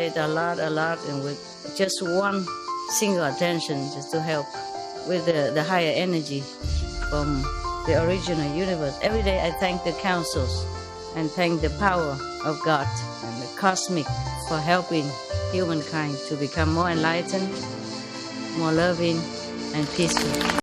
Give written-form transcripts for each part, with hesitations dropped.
meditate a lot, and with just one single attention, just to help with the higher energy from the original universe. Every day I thank the councils and thank the power of God and the cosmic for helping humankind to become more enlightened, more loving, and peaceful.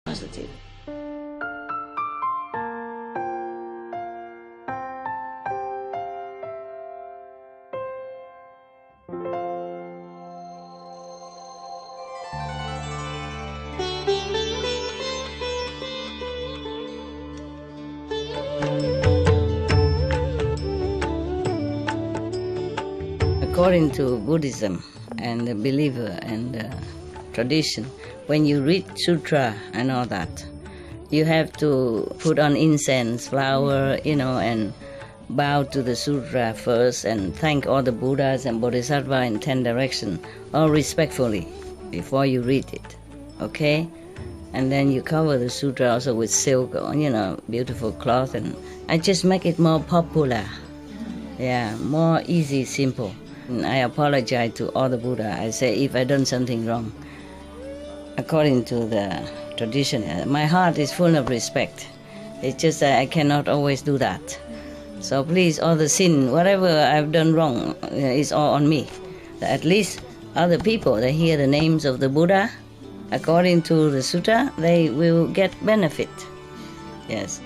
Positive. According to Buddhism and the believer and the tradition, when you read sutra and all that, you have to put on incense, flower, and bow to the sutra first and thank all the Buddhas and Bodhisattvas in 10 directions, all respectfully, before you read it, okay? And then you cover the sutra also with silk, beautiful cloth, and I just make it more popular, more easy, simple. And I apologize to all the Buddha. I say if I done something wrong, according to the tradition, my heart is full of respect. It's just that I cannot always do that. So please, all the sin, whatever I've done wrong, is all on me. At least other people, they hear the names of the Buddha, according to the sutta, they will get benefit. Yes.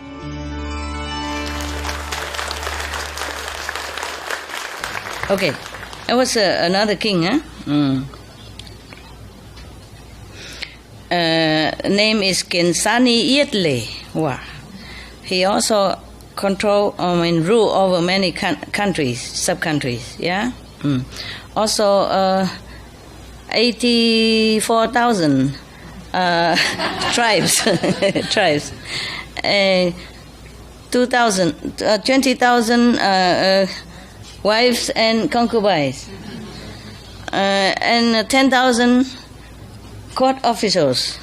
Okay, there was another king, name is Kensani Yetle. Wow. He also rule over many countries, sub-countries, Also, 84,000 tribes, 20,000 wives and concubines, and 10,000 court officials.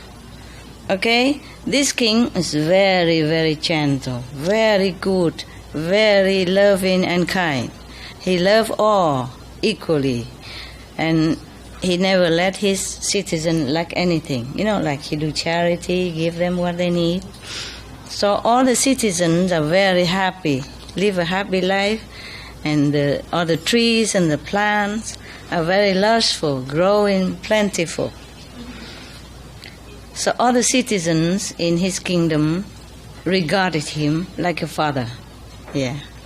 Okay, this king is very, very gentle, very good, very loving and kind. He loved all equally, and he never let his citizens lack anything. Like he do charity, give them what they need. So all the citizens are very happy, live a happy life, and all the trees and the plants are very lushful, growing plentiful. So all the citizens in his kingdom regarded him like a father,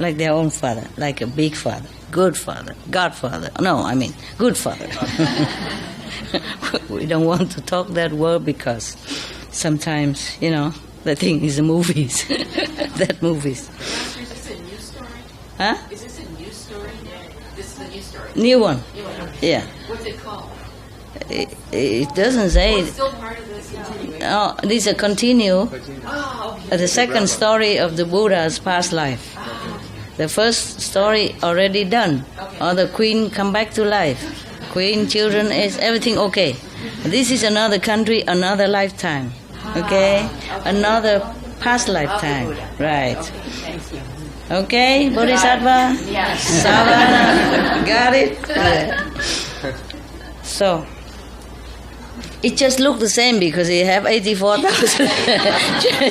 like their own father, like a big father, good father, godfather. No, I mean good father. We don't want to talk that word because sometimes, the thing is the movies, that movies. Is this a new story? Huh? Is this a new story? This is a new story. New one. New one. Yeah. What's it called? It doesn't say. It's still part of this continuation. Oh, this is a continue. Oh, okay. The second story of the Buddha's past life. The first story already done. Okay. Or the queen come back to life. Queen, children, is everything okay. This is another country, another lifetime. Okay? Another past lifetime. Right. Okay, thank you. Okay, Bodhisattva? Yes. Savana? Got it? Yeah. So, it just looked the same because he have 84,000,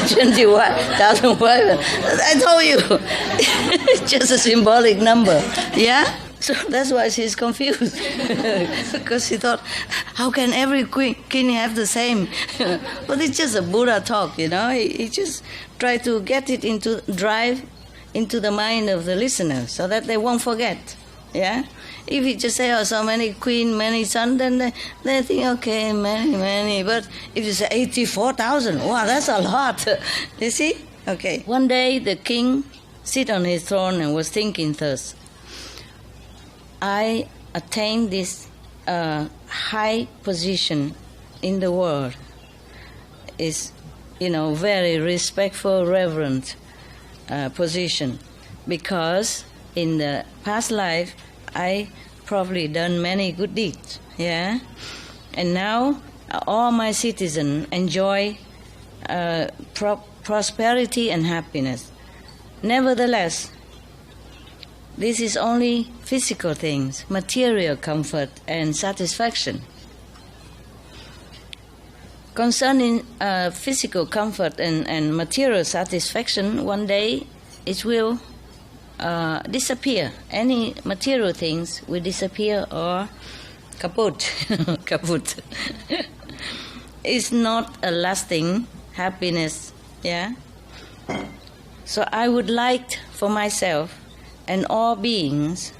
21,000 wives. I told you, it's just a symbolic number. Yeah? So that's why she's confused. Because she thought, how can every king have the same? But it's just a Buddha talk, He just tried to get it drive into the mind of the listener so that they won't forget. Yeah? If you just say, oh, so many queen, many sons, then they think, okay, many. But if you say 84,000, wow, that's a lot. You see? Okay. One day the king sit on his throne and was thinking thus, I attained this high position in the world. Is, very respectful, reverent position, because in the past life I probably done many good deeds, yeah, and now all my citizens enjoy prosperity and happiness. Nevertheless, this is only physical things, material comfort and satisfaction. Concerning physical comfort and material satisfaction, one day it will disappear. Any material things will disappear or kaput. Kaput. It's not a lasting happiness, yeah? So I would like for myself and all beings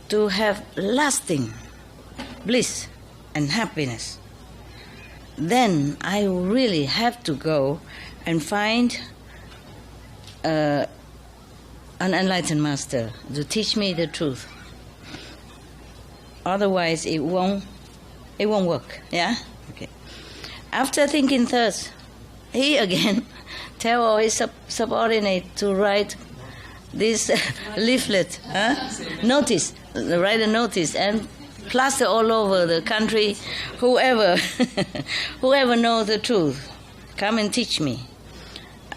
to have lasting bliss and happiness. Then I really have to go and find an enlightened master to teach me the truth. Otherwise it won't work, yeah? Okay. After thinking thus, he again tell all his subordinate to write this leaflet, notice, write a notice and plaster all over the country. Whoever knows the truth, come and teach me.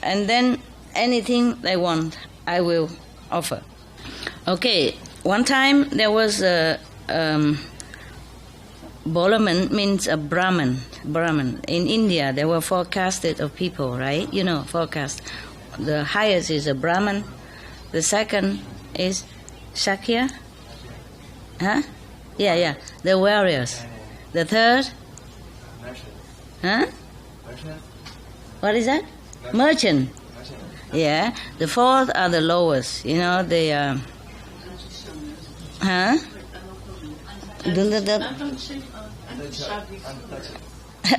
And then anything they want, I will offer. Okay, one time there was a Bolaman means a Brahman. In India, there were 4 castes of people, right? Forecast. The highest is a Brahman. The second is Shakya. Huh? Yeah. The warriors. The third? Huh? What is that? Merchant. Yeah. The fourth are the lowest. They are... Huh?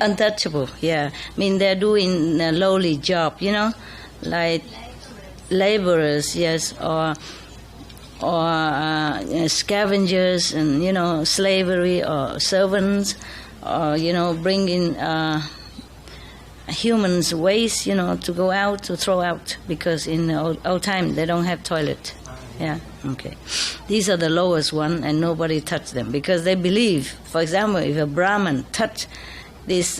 Untouchable, yeah. They're doing a lowly job, like laborers, yes, or scavengers and, slavery or servants, or, bringing humans' waste, to go out, to throw out, because in the old time they don't have toilet. Yeah, okay. These are the lowest one, and nobody touch them because they believe, for example, if a Brahman touch this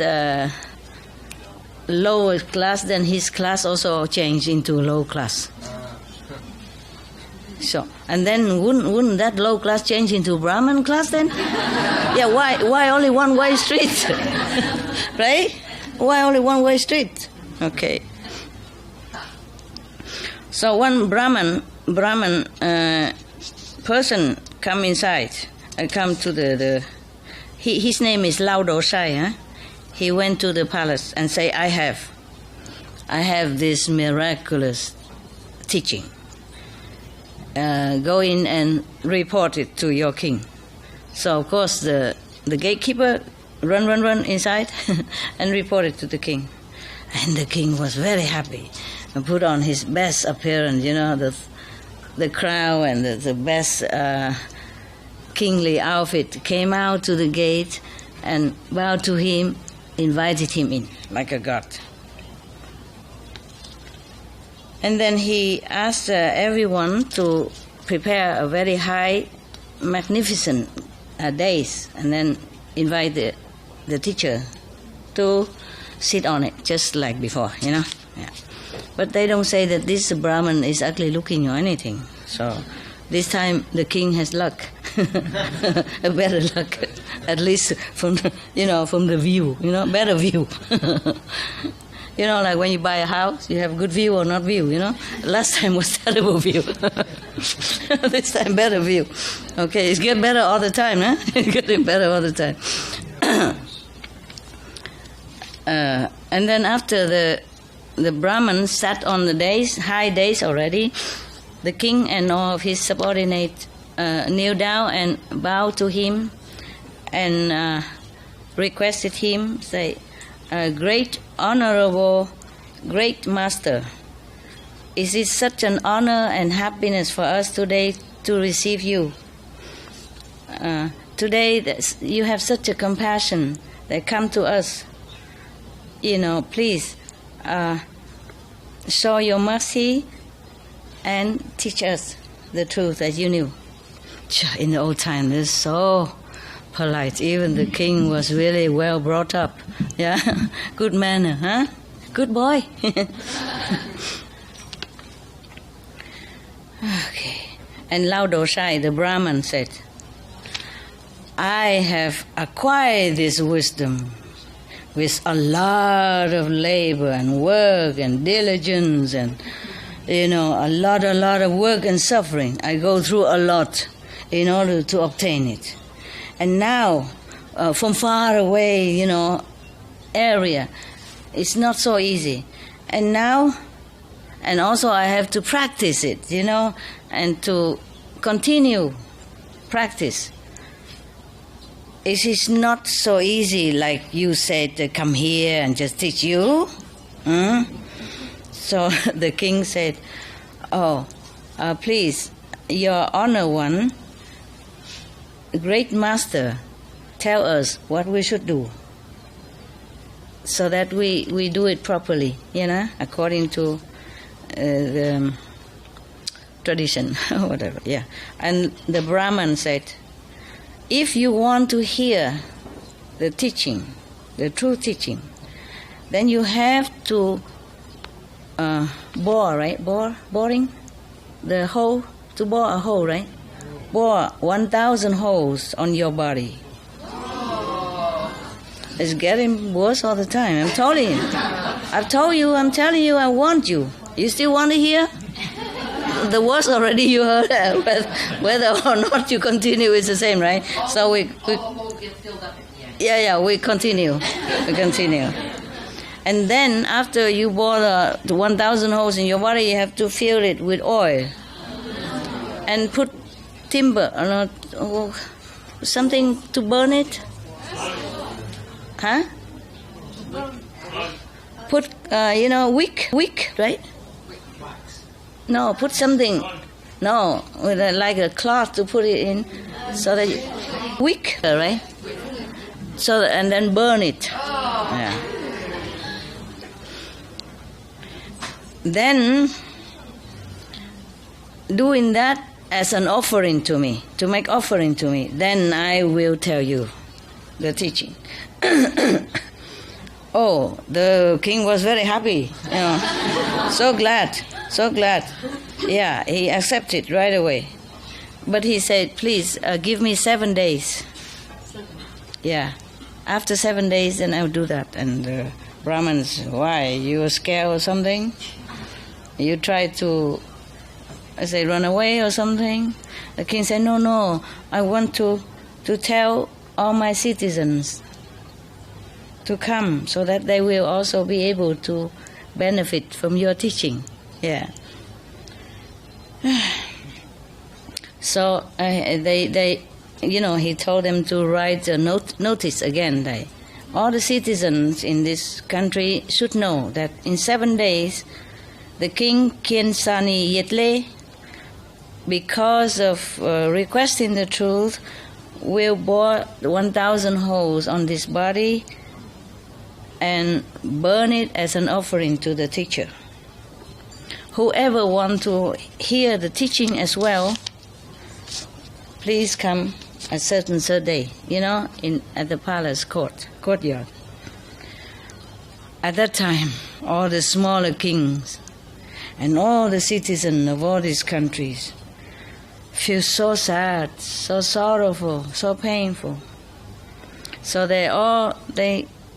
lower class, then his class also change into low class. So, and then wouldn't that low class change into Brahman class then? Yeah, why only one way street? Right? Why only one way street? Okay. So one Brahman person come inside, come to his name is Lao Dosai, huh? He went to the palace and say, I have this miraculous teaching. Go in and report it to your king. So of course the gatekeeper run inside and report it to the king. And the king was very happy and put on his best appearance, the crown and the best kingly outfit, came out to the gate and bowed to him, invited him in like a god. And then he asked everyone to prepare a very high, magnificent dais, and then invite the teacher to sit on it, just like before, Yeah. But they don't say that this Brahman is ugly looking or anything. So this time the king has luck, a better luck, at least from the view, better view. You know, like when you buy a house, you have good view or not view, you know. Last time was terrible view. This time better view. Okay, it's getting better all the time, huh? It's getting better all the time. And then after the Brahman sat on the high days already, the king and all of his subordinates kneel down and bow to him and requested him, say, great honorable, great master, is it such an honor and happiness for us today to receive you? Today you have such a compassion that come to us. You know, please show your mercy and teach us the truth that you knew. In the old time, they're so polite. Even the king was really well brought up. Yeah, good manner, huh? Good boy. Okay. And Lao Doshai, the Brahman, said, I have acquired this wisdom with a lot of labor and work and diligence and, you know, a lot of work and suffering. I go through a lot in order to obtain it. And now, from far away, you know, area, it's not so easy. And now, and also I have to practice it, you know, and to continue practice. It is not so easy like you said to come here and just teach you. So the king said, oh, please, your honor one, great master, tell us what we should do so that we do it properly, you know, according to the tradition, whatever, yeah. And the Brahman said, if you want to hear the teaching, the true teaching, then you have to bore, right? Boring? The hole, to bore a hole, right? Bore 1,000 holes on your body. It's getting worse all the time. I'm telling you. I'm telling you, I want you. You still want to hear? The words already you heard, whether or not you continue is the same, right? So we continue. We continue. And then after you bore the 1,000 holes in your body, you have to fill it with oil and put timber, something to burn it. Huh? Put, wick, right? No, put something. No, with like a cloth to put it in, so that wick, right? So and then burn it. Yeah. Then doing that as an offering to me, to make offering to me, then I will tell you the teaching. Oh, the king was very happy, you know, so glad. Yeah, he accepted right away. But he said, please give me 7 days. Yeah, after 7 days, then I'll do that. And the Brahmins, why? You were scared or something? You tried to, run away or something? The king said, no, I want to tell all my citizens to come so that they will also be able to benefit from your teaching. Yeah. So he told them to write a notice again. All the citizens in this country should know that in 7 days, the king Kiensani Yetle, because of requesting the truth, will bore 1,000 holes on this body and burn it as an offering to the teacher. Whoever want to hear the teaching as well, please come a certain day, at the palace courtyard. At that time, all the smaller kings and all the citizens of all these countries feel so sad, so sorrowful, so painful. So they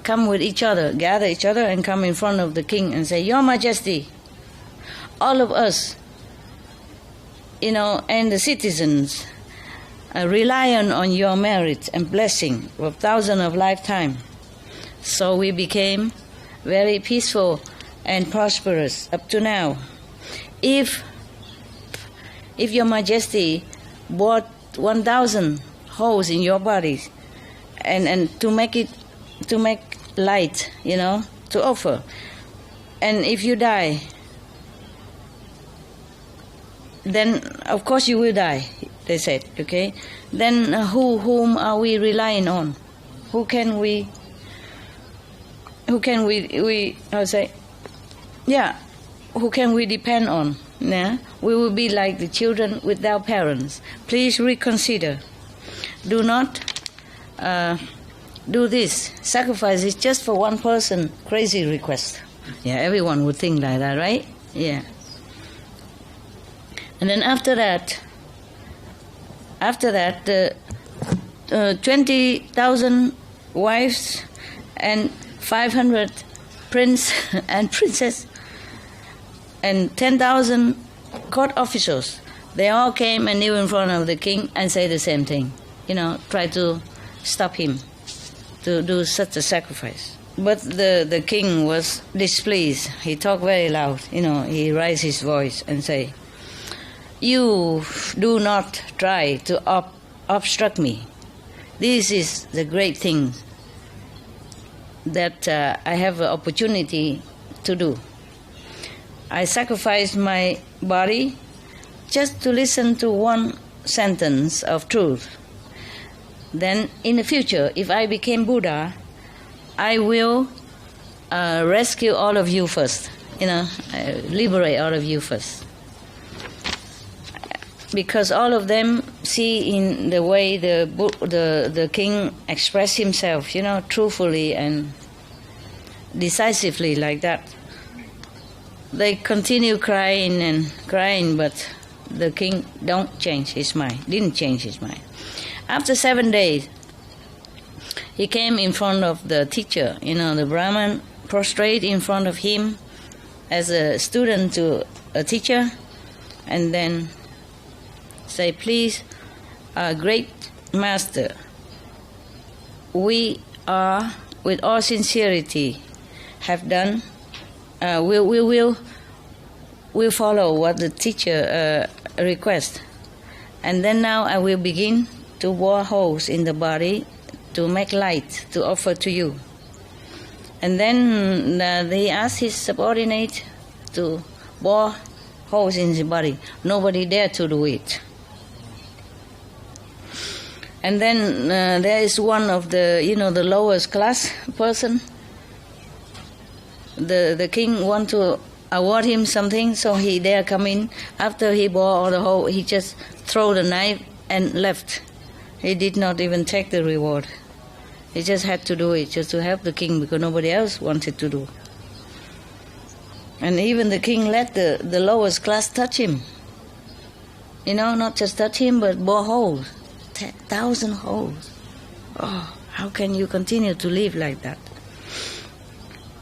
come with each other, gather each other and come in front of the king and say, Your Majesty, all of us, and the citizens rely on your merit and blessing for thousands of lifetime. So we became very peaceful and prosperous up to now. If Your Majesty bought 1,000 holes in your body and to make light, to offer, and if you die, then of course you will die, they said, okay? Then whom are we relying on? Who can we who can we depend on? Yeah? We will be like the children without parents. Please reconsider. Do not do this. Sacrifice is just for one person. Crazy request. Yeah, everyone would think like that, right? Yeah. And then after that, 20,000 wives and 500 prince and princess and 10,000 court officials, they all came and kneel in front of the king and say the same thing. Try to stop him to do such a sacrifice. But the king was displeased. He talked very loud. He raised his voice and say, You do not try to obstruct me. This is the great thing that I have an opportunity to do. I sacrificed my body just to listen to one sentence of truth. Then in the future, if I became Buddha, I will rescue all of you first. Liberate all of you first. Because all of them see in the way the king expressed himself, truthfully and decisively like that. They continue crying and crying, but the king didn't change his mind. After 7 days, he came in front of the teacher, the Brahman, prostrate in front of him as a student to a teacher, and then say, Please, great master, we are, with all sincerity, have done, we'll follow what the teacher requests. And then now I will begin to bore holes in the body to make light to offer to you. And then they asked his subordinate to bore holes in his body. Nobody dared to do it. And then there is one of the, the lowest class person. The king want to award him something, so he dare come in. After he bore all the hole, he just throw the knife and left. He did not even take the reward. He just had to do it just to help the king because nobody else wanted to do. And even the king let the lowest class touch him. Not just touch him, but bore holes. 10,000 holes. Oh, how can you continue to live like that?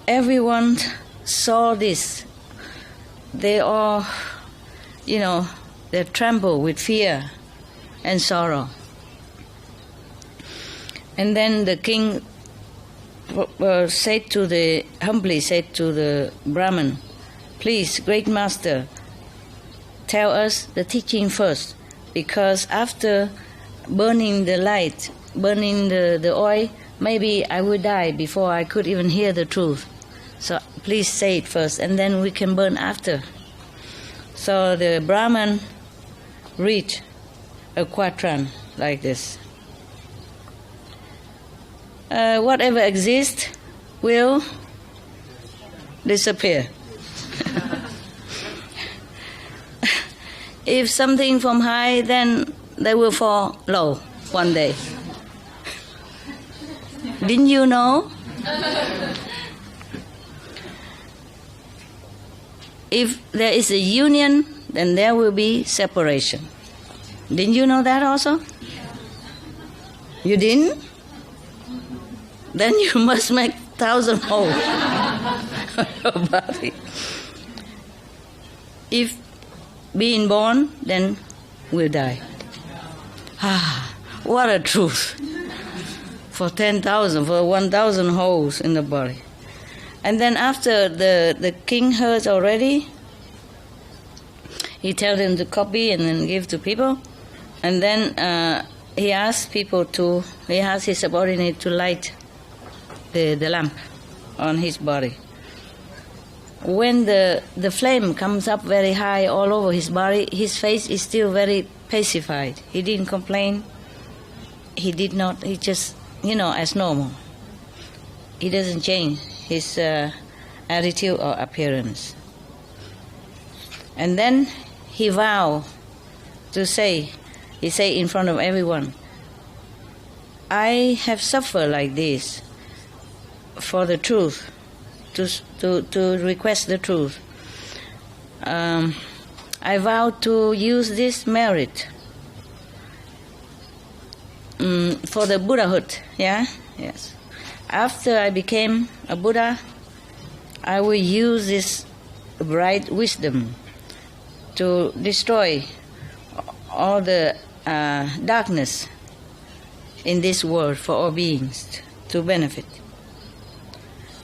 Everyone saw this. They all, they tremble with fear and sorrow. And then the king humbly said to the Brahman, Please, great master, tell us the teaching first, because after burning the light, burning the oil, maybe I will die before I could even hear the truth. So please say it first, and then we can burn after. So the Brahman read a quatrain like this. Whatever exists will disappear. If something from high, then they will fall low one day. Didn't you know? If there is a union, then there will be separation. Didn't you know that also? You didn't? Then you must make 10,000 holes on your body. If being born, then we'll die. What a truth. For 10,000, for 1,000 holes in the body. And then after the king heard already, he tells him to copy and then give to people. And then he asked his subordinate to light the lamp on his body. When the flame comes up very high all over his body, his face is still very pacified. He didn't complain. He just, as normal. He doesn't change his attitude or appearance. And then he vowed to say in front of everyone, I have suffered like this for the truth, to request the truth. I vow to use this merit for the Buddhahood, Yes. After I became a Buddha, I will use this bright wisdom to destroy all the darkness in this world for all beings to benefit.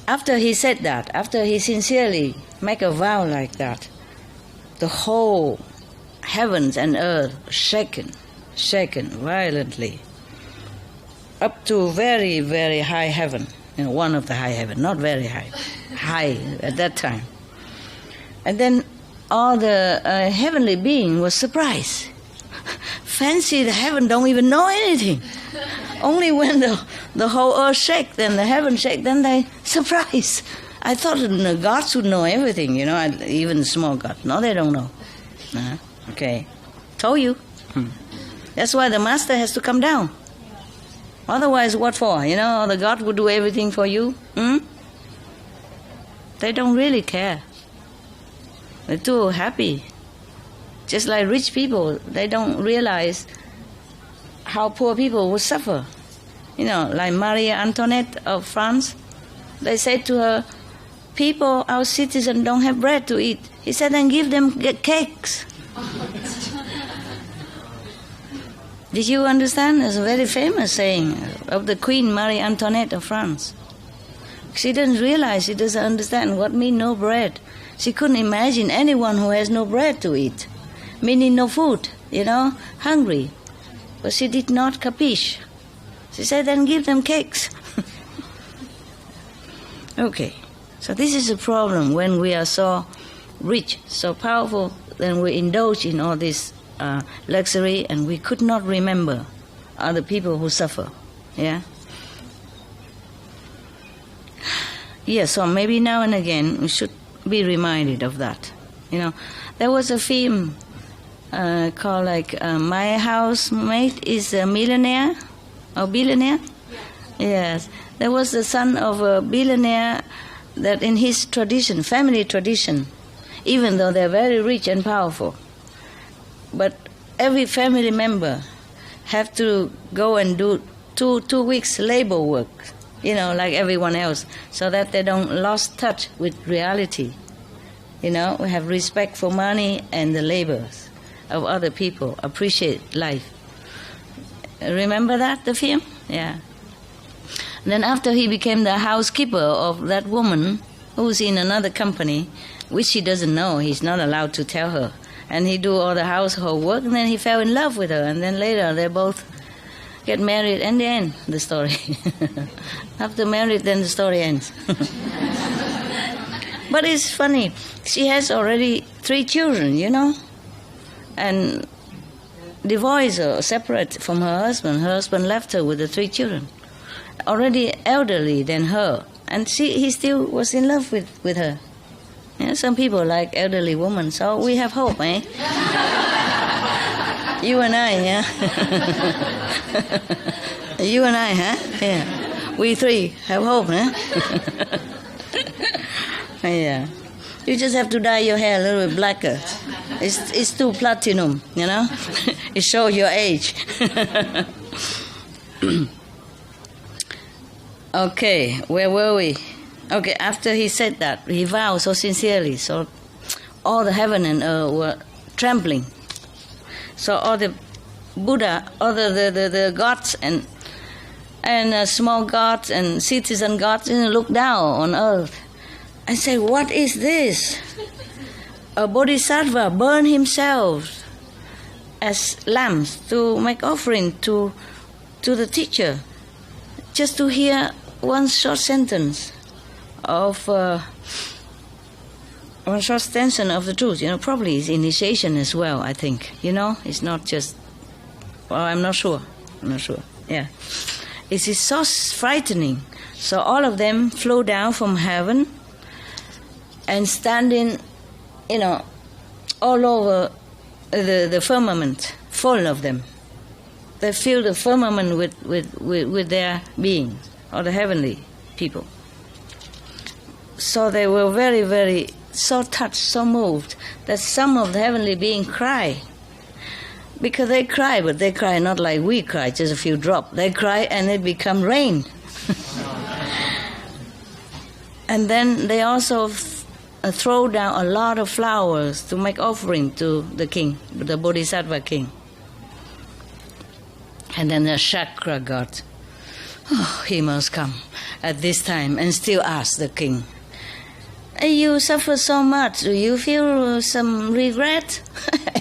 After he said that, after he sincerely make a vow like that, the whole heavens and earth shaken violently, up to very, very high heaven, one of the high heaven, not very high at that time. And then all the heavenly being was surprised. Fancy the heaven don't even know anything. Only when the whole earth shake, then the heaven shake, then they surprised. I thought the gods would know everything, even small gods. No, they don't know. Okay. Told you. That's why the master has to come down. Otherwise, what for? The God would do everything for you. They don't really care. They're too happy. Just like rich people, they don't realize how poor people would suffer. Like Marie Antoinette of France, they said to her, people, our citizens don't have bread to eat. He said, then give them cakes. Did you understand? It's a very famous saying of the Queen Marie Antoinette of France. She doesn't realize, she doesn't understand what means no bread. She couldn't imagine anyone who has no bread to eat, meaning no food, hungry. But she did not capiche. She said, then give them cakes. Okay, so this is a problem when we are so rich, so powerful, then we indulge in all this luxury and we could not remember other people who suffer. So maybe now and again we should be reminded of that. There was a film called My Housemate is a Millionaire or Billionaire. Yes, there was the son of a billionaire that in his tradition, family tradition, even though they're very rich and powerful, but every family member have to go and do two weeks labor work, like everyone else, so that they don't lose touch with reality. We have respect for money and the labors of other people, appreciate life. Remember that, the film? Yeah. And then after he became the housekeeper of that woman who's in another company, which she doesn't know, he's not allowed to tell her. And he do all the household work, and then he fell in love with her, and then later they both get married, and the end, the story. After married, then the story ends. But it's funny, she has already 3 children, and divorced or separate from her husband. Her husband left her with the 3 children, already elderly than her, and he still was in love with her. Some people like elderly women, so we have hope, eh? You and I, You and I, huh? Yeah. We 3 have hope, huh? Yeah. You just have to dye your hair a little bit blacker. It's too platinum, It shows your age. Okay, where were we? Okay, after he said that, he vowed so sincerely, so all the heaven and earth were trembling. So all the Buddha, all the gods and small gods and citizen gods look down on earth and say, what is this? A bodhisattva burned himself as lambs to make offering to the teacher, just to hear one short sentence of the truth. Probably it's initiation as well, I think. It's not just, well, I'm not sure. Yeah. It is so frightening. So all of them flew down from heaven and standing, all over the firmament, full of them. They fill the firmament with their being, or the heavenly people. So they were very, very, so touched, so moved, that some of the heavenly beings cry. Because they cry, but they cry not like we cry, just a few drops. They cry and it become rain. And then they also throw down a lot of flowers to make offering to the king, the Bodhisattva king. And then the chakra god, he must come at this time and still ask the king, you suffer so much, do you feel some regret?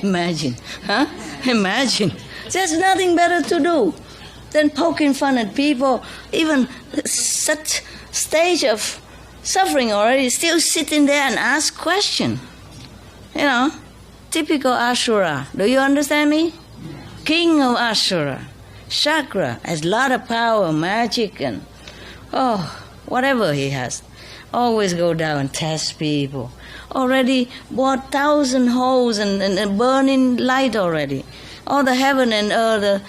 Imagine, huh? Imagine. There's nothing better to do than poking fun at people, even such stage of suffering already, still sitting there and ask question. Typical Ashura. Do you understand me? King of Ashura. Chakra has a lot of power, magic, and whatever he has. Always go down and test people. Already bought 1,000 holes and burning light already. All the heaven and earth are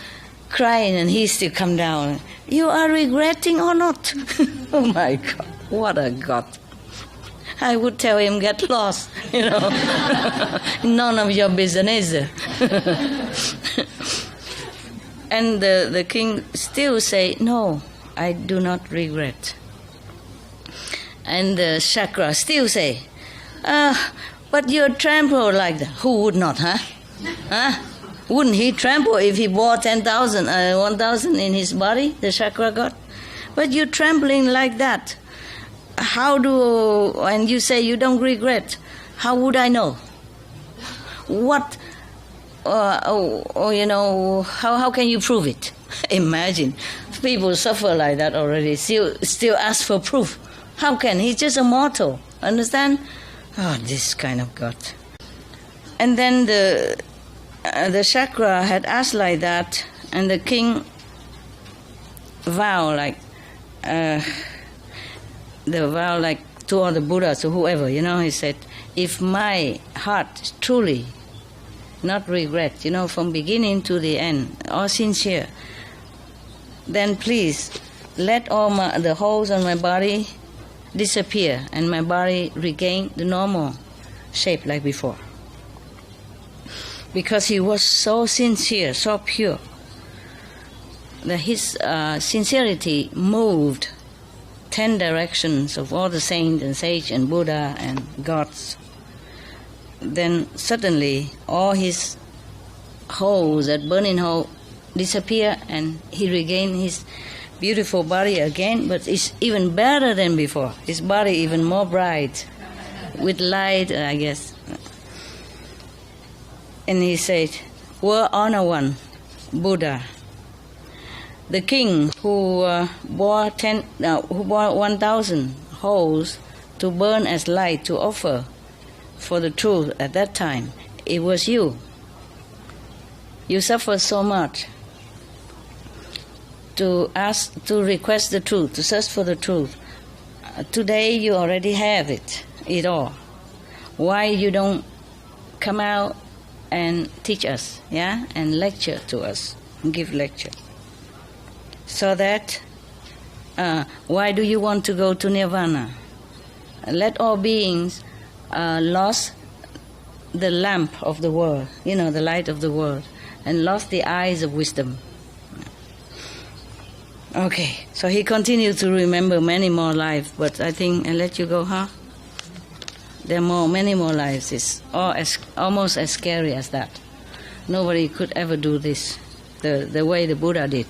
crying, and he still come down. You are regretting or not? Oh my God, what a God. I would tell him, get lost, None of your business. And the king still say, no, I do not regret. And the chakra still say, but you're trampled like that. Who would not, huh? Huh? Wouldn't he trample if he bore 1,000 in his body, the chakra god? But you're trampling like that. And you say you don't regret. How would I know? What, how can you prove it? Imagine, people suffer like that already, still ask for proof. How can? He's just a mortal, understand? Oh, this kind of God. And then the chakra had asked like that, and the king vowed to all the Buddhas or whoever, he said, if my heart truly not regret, from beginning to the end, all sincere, then please let all the holes on my body disappear and my body regain the normal shape like before. Because he was so sincere, so pure, that his sincerity moved 10 directions of all the saints and sages and Buddha and gods. Then suddenly all his holes, that burning hole, disappear, and he regained his beautiful body again, but it's even better than before. His body even more bright, with light, I guess. And he said, "Were honor one, Buddha, the king who bore 1,000 holes to burn as light to offer for the truth at that time, it was you. You suffered so much to request the truth, to search for the truth. Today you already have it all. Why you don't come out and teach us, and lecture to us, give lecture? So that, why do you want to go to nirvana? Let all beings lost the lamp of the world, the light of the world, and lost the eyes of wisdom. Okay, so he continued to remember many more lives, but I think I let you go, huh? There are many more lives. It's almost as scary as that. Nobody could ever do this, the way the Buddha did.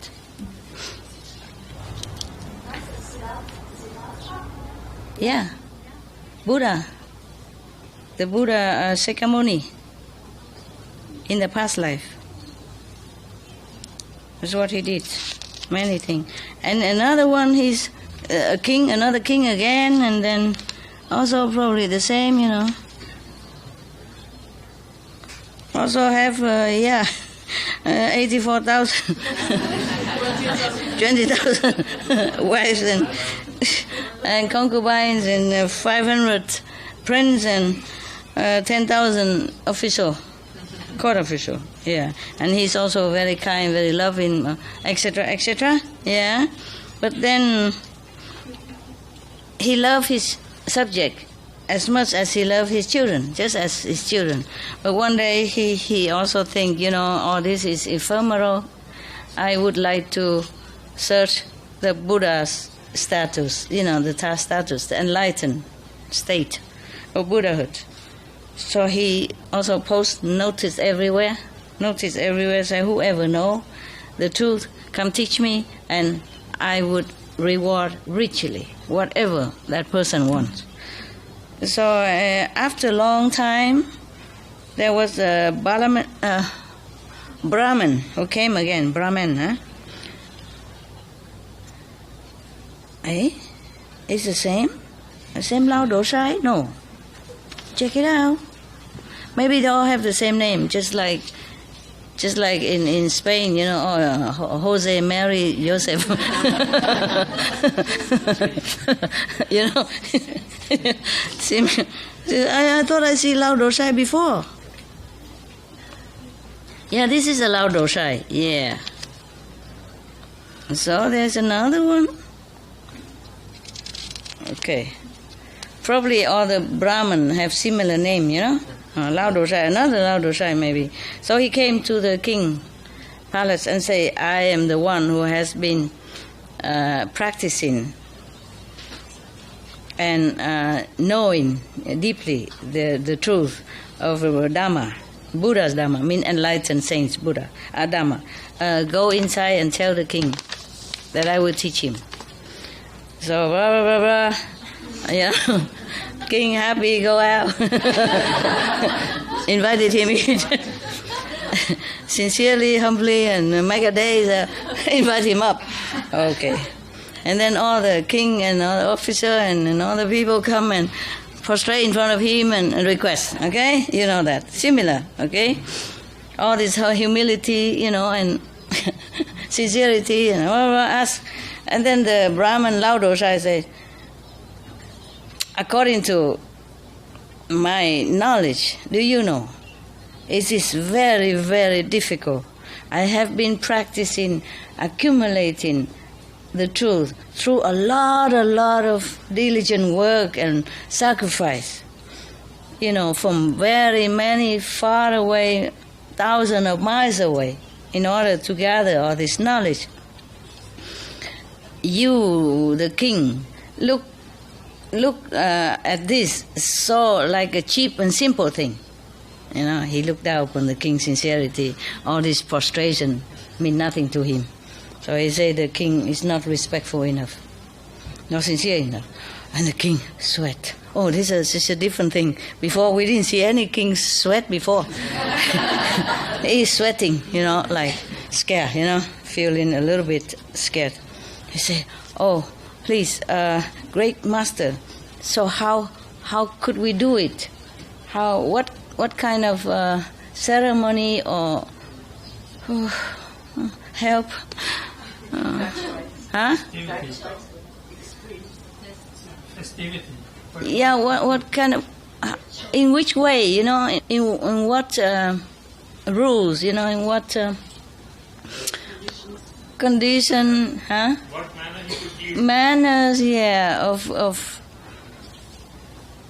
Yeah, Buddha, the Buddha Shakyamuni in the past life. That's what he did, many things. And another one, he's a king, another king again, and then also probably the same, you know. Also have, 84,000, 20,000 wives and concubines and 500 prince and 10,000 official, court official, yeah. And he's also very kind, very loving, etc., etc., yeah. But then he loved his subject as much as he loved his children, just as his children. But one day he also think, you know, all this is ephemeral. I would like to search the Buddha's status, you know, the status, the enlightened state of Buddhahood. So he also post notice everywhere, say, whoever know the truth, come teach me, and I would reward richly whatever that person wants. So after a long time, there was a Brahmin who came again. Brahmin, huh? It's the same? The same Lao Dosai? No. Check it out. Maybe they all have the same name, just like in Spain, you know, Jose, Mary, Joseph. You know, I thought I see Lao Dosai before. Yeah, this is a Lao Dosai, yeah. So there's another one. Okay. Probably all the Brahmin have similar name, you know. Lao Dosai, another Lao Dosai maybe. So he came to the king palace and say, I am the one who has been practicing and knowing deeply the truth of Dhamma, Buddha's Dhamma, mean enlightened saints, Buddha, Dhamma. Go inside and tell the king that I will teach him. So blah, blah, blah, blah. You know, king happy, go out. Invited him in. Sincerely, humbly, and make a day, invite him up. Okay. And then all the king and all the officer and all the people come and prostrate in front of him and request. Okay? You know that. Similar. Okay? All this humility, you know, and sincerity, and ask. And then the Brahman Lao Dosai said, according to my knowledge, do you know, it is very, very difficult. I have been practicing, accumulating the truth through a lot of diligent work and sacrifice. You know, from very many far away, thousands of miles away, in order to gather all this knowledge. You, the king, look at this so like a cheap and simple thing. You know, he looked down upon the king's sincerity. All this prostration mean nothing to him. So he said the king is not respectful enough, not sincere enough. And the king sweat. Oh, this is a different thing. Before we didn't see any king sweat before. He's sweating, you know, like scared, you know, feeling a little bit scared. He said, oh, please, great master, so how could we do it? What kind of ceremony or help? Huh? Festivity. Yeah, what kind of, in which way, you know, in what rules, you know, in what condition, huh? What manner you could lead? Manners, yeah,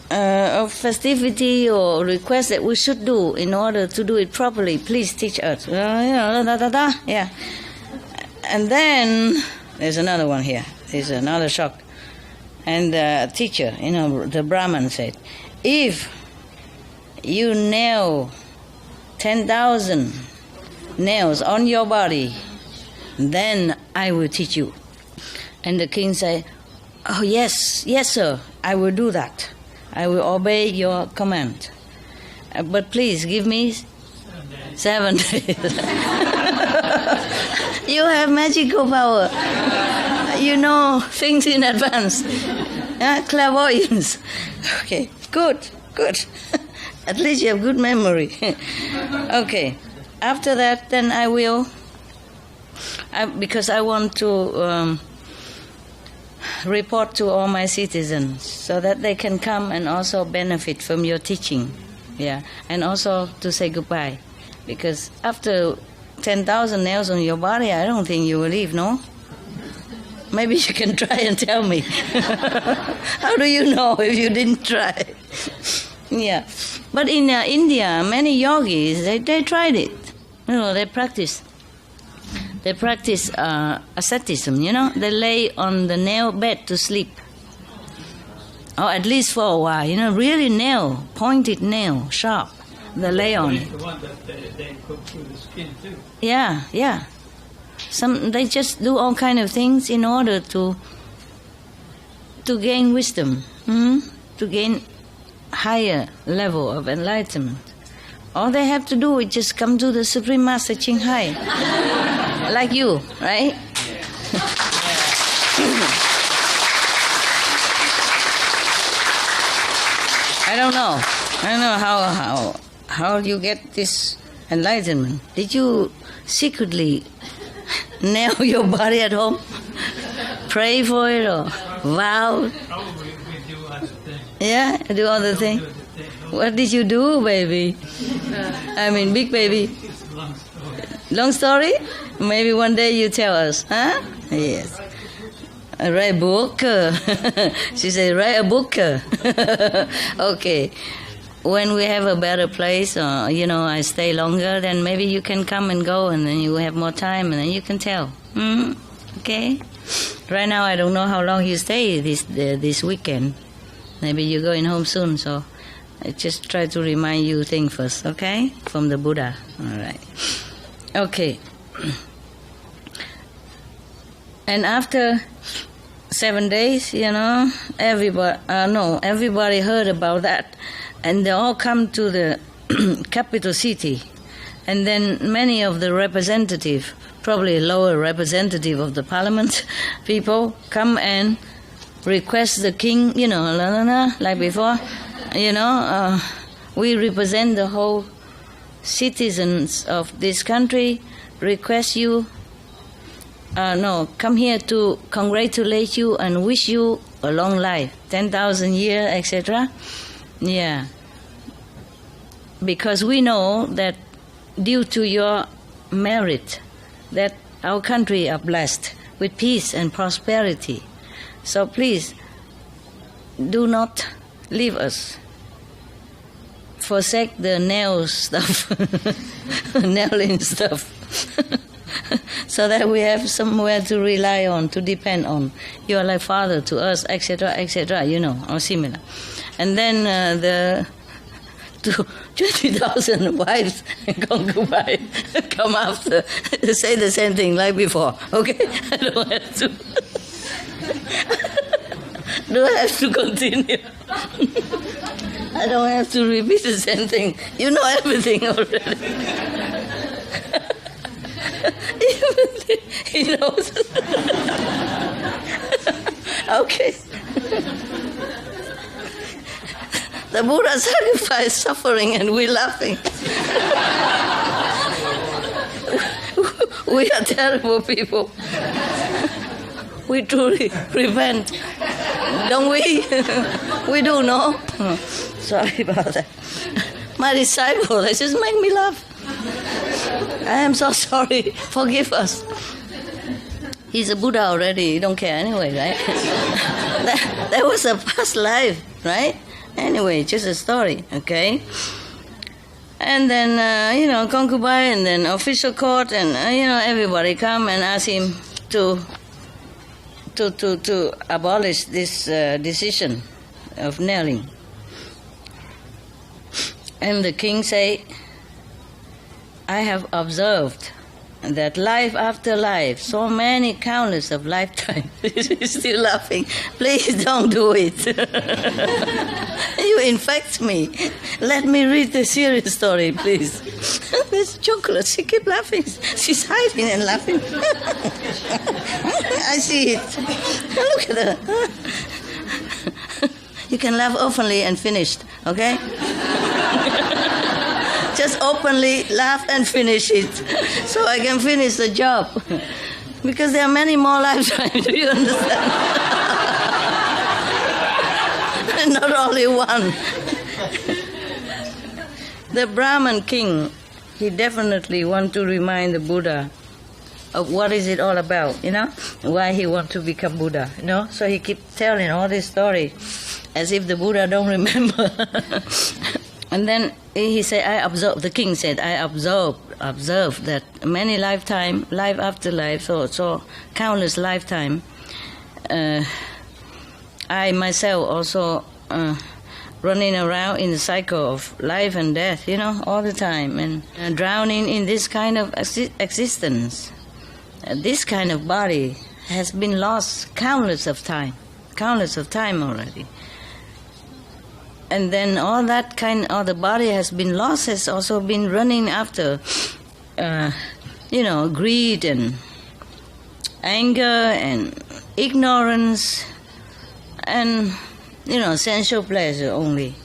of festivity or request that we should do in order to do it properly. Please teach us. You know, yeah. And then There's another one here. There's another shock. And the teacher, the Brahman said, if you nail 10,000 nails on your body, then I will teach you. And the king said, oh yes, sir, I will do that. I will obey your command. But please give me 7 days. You have magical power. You know things in advance. Clairvoyance. Okay, good. At least you have good memory. Okay, after that, then I will, because I want to report to all my citizens so that they can come and also benefit from your teaching. Yeah, and also to say goodbye. Because after 10,000 nails on your body, I don't think you will leave, no? Maybe you can try and tell me. How do you know if you didn't try? Yeah. But in India, many yogis, they tried it. They practice. They practice asceticism, They lay on the nail bed to sleep. Or at least for a while, really nail, pointed nail, sharp. They lay on it. The one that they go through the skin too. Yeah. They just do all kind of things in order to gain wisdom, to gain higher level of enlightenment. All they have to do is just come to the Supreme Master Chinghai, like you, right? I don't know how you get this enlightenment. Did you secretly nail your body at home? Pray for it or vow? Probably we do other things. Yeah, do other things. What did you do, baby? Big baby. It's a long story. Long story? Maybe one day you tell us, huh? Yes. Write a book. She said, write a book. Okay. When we have a better place, I stay longer, then maybe you can come and go, and then you have more time, and then you can tell. Okay? Right now, I don't know how long you stay this weekend. Maybe you're going home soon, so I just try to remind you things first, okay? From the Buddha. All right. Okay. And after 7 days, everybody heard about that. And they all come to the capital city. And then many of the representative, probably lower representative of the parliament people, come and request the king, like before, we represent the whole citizens of this country, request you, come here to congratulate you and wish you a long life, 10,000 years, etc. Yeah. Because we know that due to your merit, that our country are blessed with peace and prosperity. So please, do not leave us. Forsake the nail stuff, nailing stuff, so that we have somewhere to rely on, to depend on. You are like father to us, etc., or similar. And then the 20,000 wives and concubines come after, say the same thing like before. Okay, I don't have to. Do I have to continue? I don't have to repeat the same thing. You know everything already. He knows. Okay. The Buddha sacrificed suffering and we're laughing. We are terrible people. We truly repent. Don't we? We do, no? Sorry about that. My disciple, they just make me laugh. I am so sorry. Forgive us. He's a Buddha already. He don't care anyway, right? that was a past life, right? Anyway, just a story, okay? And then, concubine, and then official court, and, everybody come and ask him to to abolish this decision of kneeling. And the king say, I have observed that life after life, so many countless of lifetimes, he's still laughing. Please don't do it. You infect me. Let me read the serious story, please. There's chocolate. She keep laughing. She's hiding and laughing. I see it. Look at her. You can laugh openly and finished, okay? Just openly laugh and finish it, so I can finish the job. Because there are many more lifetimes, do you understand? Not only one. The Brahman king, he definitely want to remind the Buddha of what is it all about, why he want to become Buddha, So he keep telling all this story as if the Buddha don't remember. And then he said, the king said, I observed that many lifetime, life after life, so countless lifetime, I myself also running around in the cycle of life and death, all the time, and drowning in this kind of existence. This kind of body has been lost countless of time already. And then all the body has been lost, has also been running after, greed and anger and ignorance and, sensual pleasure only.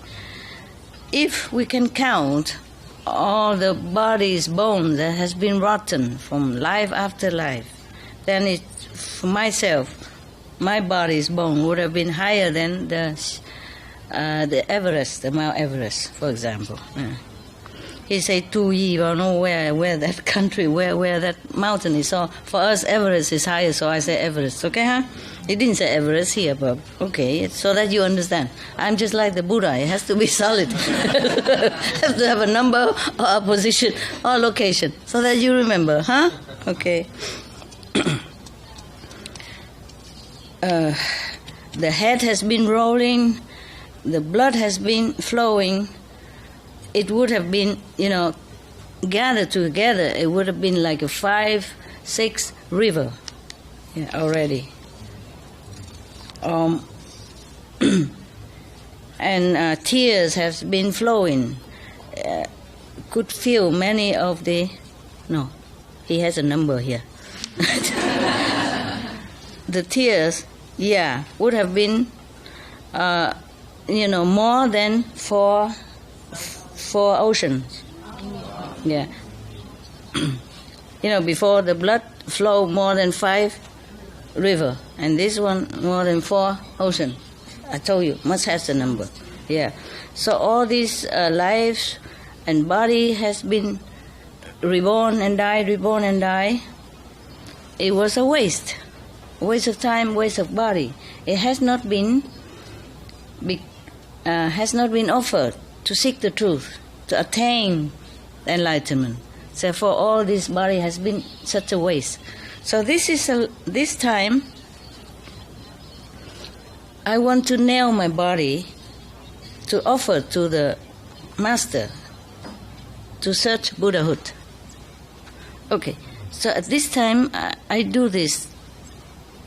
If we can count all the body's bones that has been rotten from life after life, then for myself, my body's bone would have been higher than the Everest, the Mount Everest, for example. He said, "Tu yi, I know where that country, where that mountain is." So for us, Everest is higher, so I say Everest. Okay, huh? He didn't say Everest here, but okay, so that you understand. I'm just like the Buddha. It has to be solid. Has to have a number or a position or location, so that you remember, huh? Okay. The head has been rolling. The blood has been flowing. It would have been, gathered together. It would have been like a 5-6 river already. And tears have been flowing. Could feel many of the... No, he has a number here. The tears, would have been... more than four oceans. Yeah. Before the blood flow more than 5 river, and this one more than 4 ocean. I told you, must have the number. Yeah. So all these lives and body has been reborn and died. It was a waste of time, waste of body. It has not been offered to seek the truth, to attain enlightenment. Therefore, all this body has been such a waste. So this time, I want to nail my body to offer to the Master to search Buddhahood. Okay, so at this time, I do this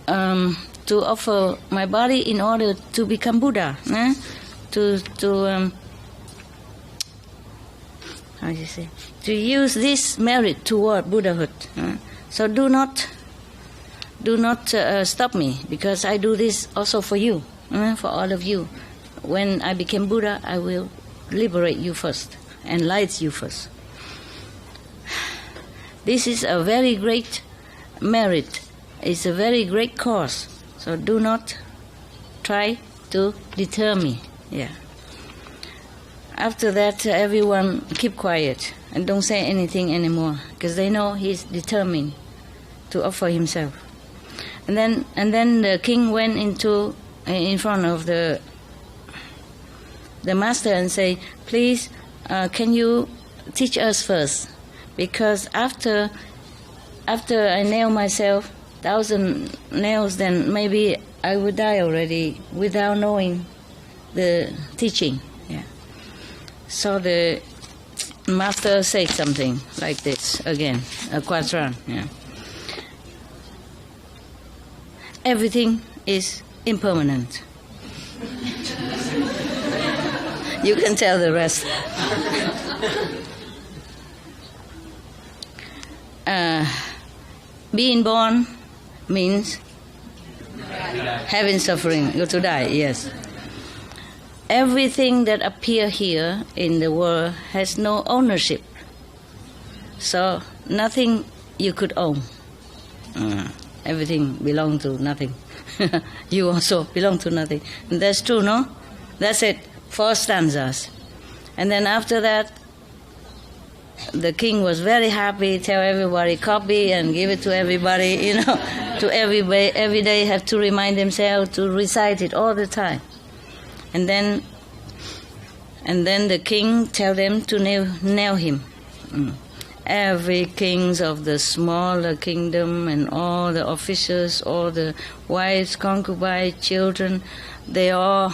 to offer my body in order to become Buddha. To use this merit toward Buddhahood. So do not stop me, because I do this also for you, for all of you. When I become Buddha, I will liberate you first, enlighten you first. This is a very great merit. It's a very great cause. So do not try to deter me. Yeah. After that, everyone keep quiet and don't say anything anymore, because they know he's determined to offer himself. And then the king went in front of the master and say, "Please, can you teach us first? Because after I nail myself 1,000 nails, then maybe I would die already without knowing the teaching. Yeah. So the master said something like this again, a quadran. Yeah. Everything is impermanent. You can tell the rest. Being born means having suffering, go to die, yes. Everything that appears here in the world has no ownership. So nothing you could own. Everything belongs to nothing. You also belong to nothing. And that's true, no? That's it. 4 stanzas. And then after that, the king was very happy, tell everybody, copy and give it to everybody, to everybody. Every day have to remind themselves to recite it all the time. And then the king tell them to nail him. Every kings of the smaller kingdom and all the officers, all the wives, concubines, children, they all,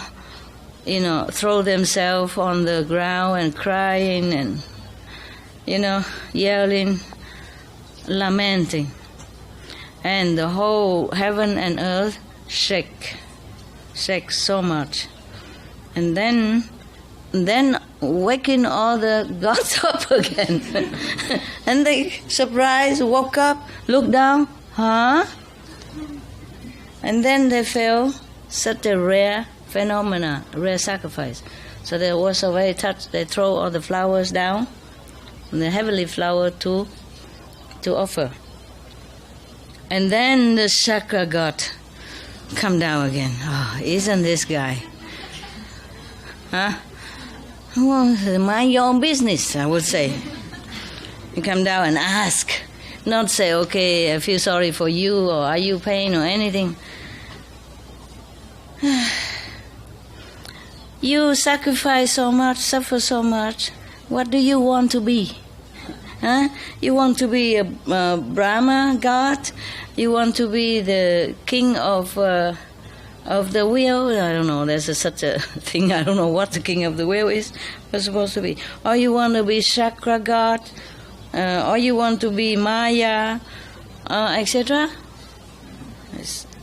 throw themselves on the ground and crying and, yelling, lamenting. And the whole heaven and earth shake so much. And then waking all the gods up again. And they, surprised, woke up, looked down, huh? And then they felt such a rare phenomena, rare sacrifice. So they were so very touched, they throw all the flowers down, the heavenly flower to offer. And then the chakra god come down again. Oh, isn't this guy? Huh? Well, mind your own business, I would say. You come down and ask. Not say, okay, I feel sorry for you, or are you pain, or anything. You sacrifice so much, suffer so much. What do you want to be? Huh? You want to be a Brahma god? You want to be the king of the wheel? I don't know. There's such a thing. I don't know what the king of the wheel is. What's supposed to be? Or you want to be chakra god? Or you want to be Maya, etc.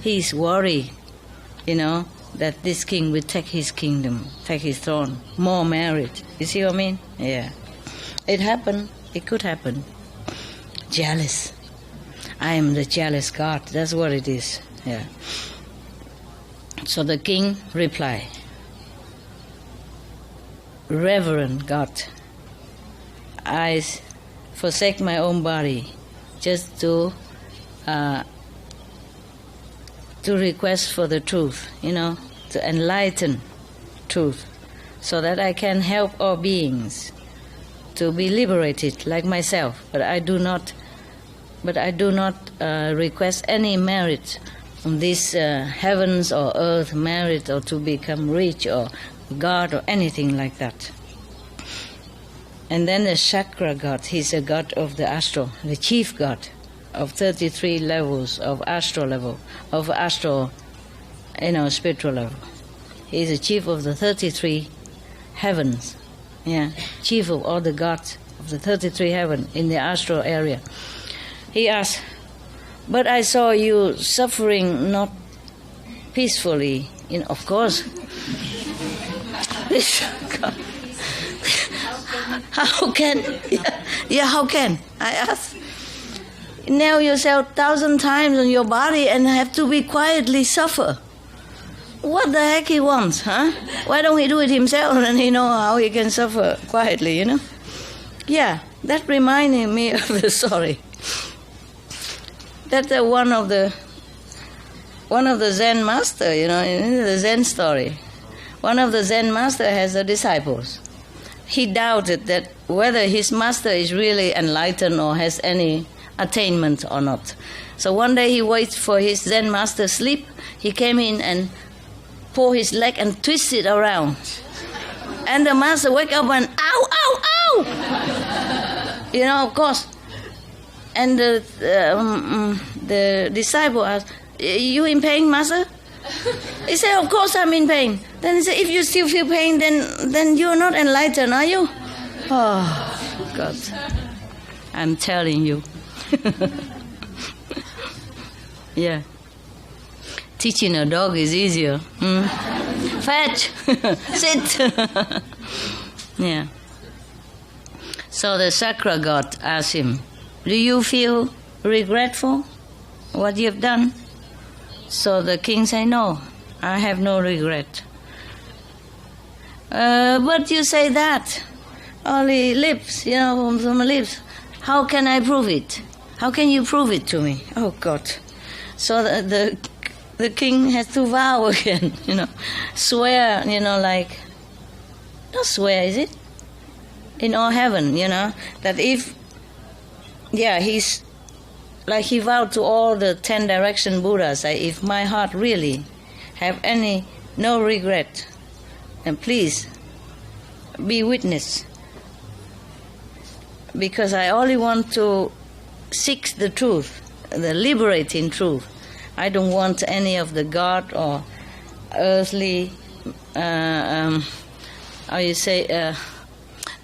He's worried, that this king will take his kingdom, take his throne, more merit. You see what I mean? Yeah. It happened. It could happen. Jealous. I am the jealous God. That's what it is. Yeah. So the king replied, Reverend God, I forsake my own body just to request for the truth, to enlighten truth, so that I can help all beings to be liberated like myself. But I do not request any merit from this heavens or earth merit, or to become rich or God or anything like that. And then the chakra god, he's a god of the astral, the chief god of 33 levels of astral level, of astral, spiritual level. He's the chief of the 33 heavens, chief of all the gods of the 33 heaven in the astral area. He asked, but I saw you suffering not peacefully. Of course. How can? How can? I asked. Nail yourself 1,000 times on your body and have to be quietly suffer. What the heck he wants, huh? Why don't he do it himself and he know how he can suffer quietly, Yeah, that reminded me of the story. That's one of the Zen master, in the Zen story. One of the Zen master has a disciples. He doubted that whether his master is really enlightened or has any attainment or not. So one day he waits for his Zen master sleep. He came in and pulled his leg and twisted around. And the master wake up and ow, ow, ow! Of course, And the disciple asked, "You in pain, Master?" He said, "Of course I'm in pain." Then he said, "If you still feel pain, then you're not enlightened, are you?" Oh, God. I'm telling you. Yeah. Teaching a dog is easier. Fetch. Sit. Yeah. So the Sakra god asked him, "Do you feel regretful what you've done?" So the king said, "No, I have no regret." But you say that. Only lips, from the lips. How can I prove it? How can you prove it to me? Oh, God. So the king has to vow again, swear, like, not swear, is it? In all heaven, that if, he's, like he vowed to all the 10 direction Buddhas, if my heart really have no regret, then please be witness. Because I only want to seek the truth, the liberating truth. I don't want any of the God or earthly, the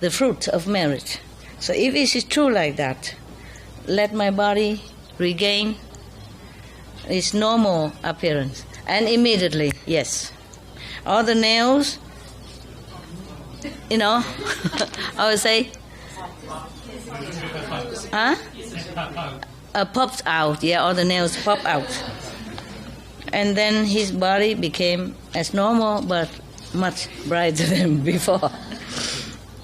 fruit of merit. So if it is true like that, let my body regain its normal appearance. And immediately, yes. All the nails, I would say, popped out, all the nails popped out. And then his body became as normal, but much brighter than before.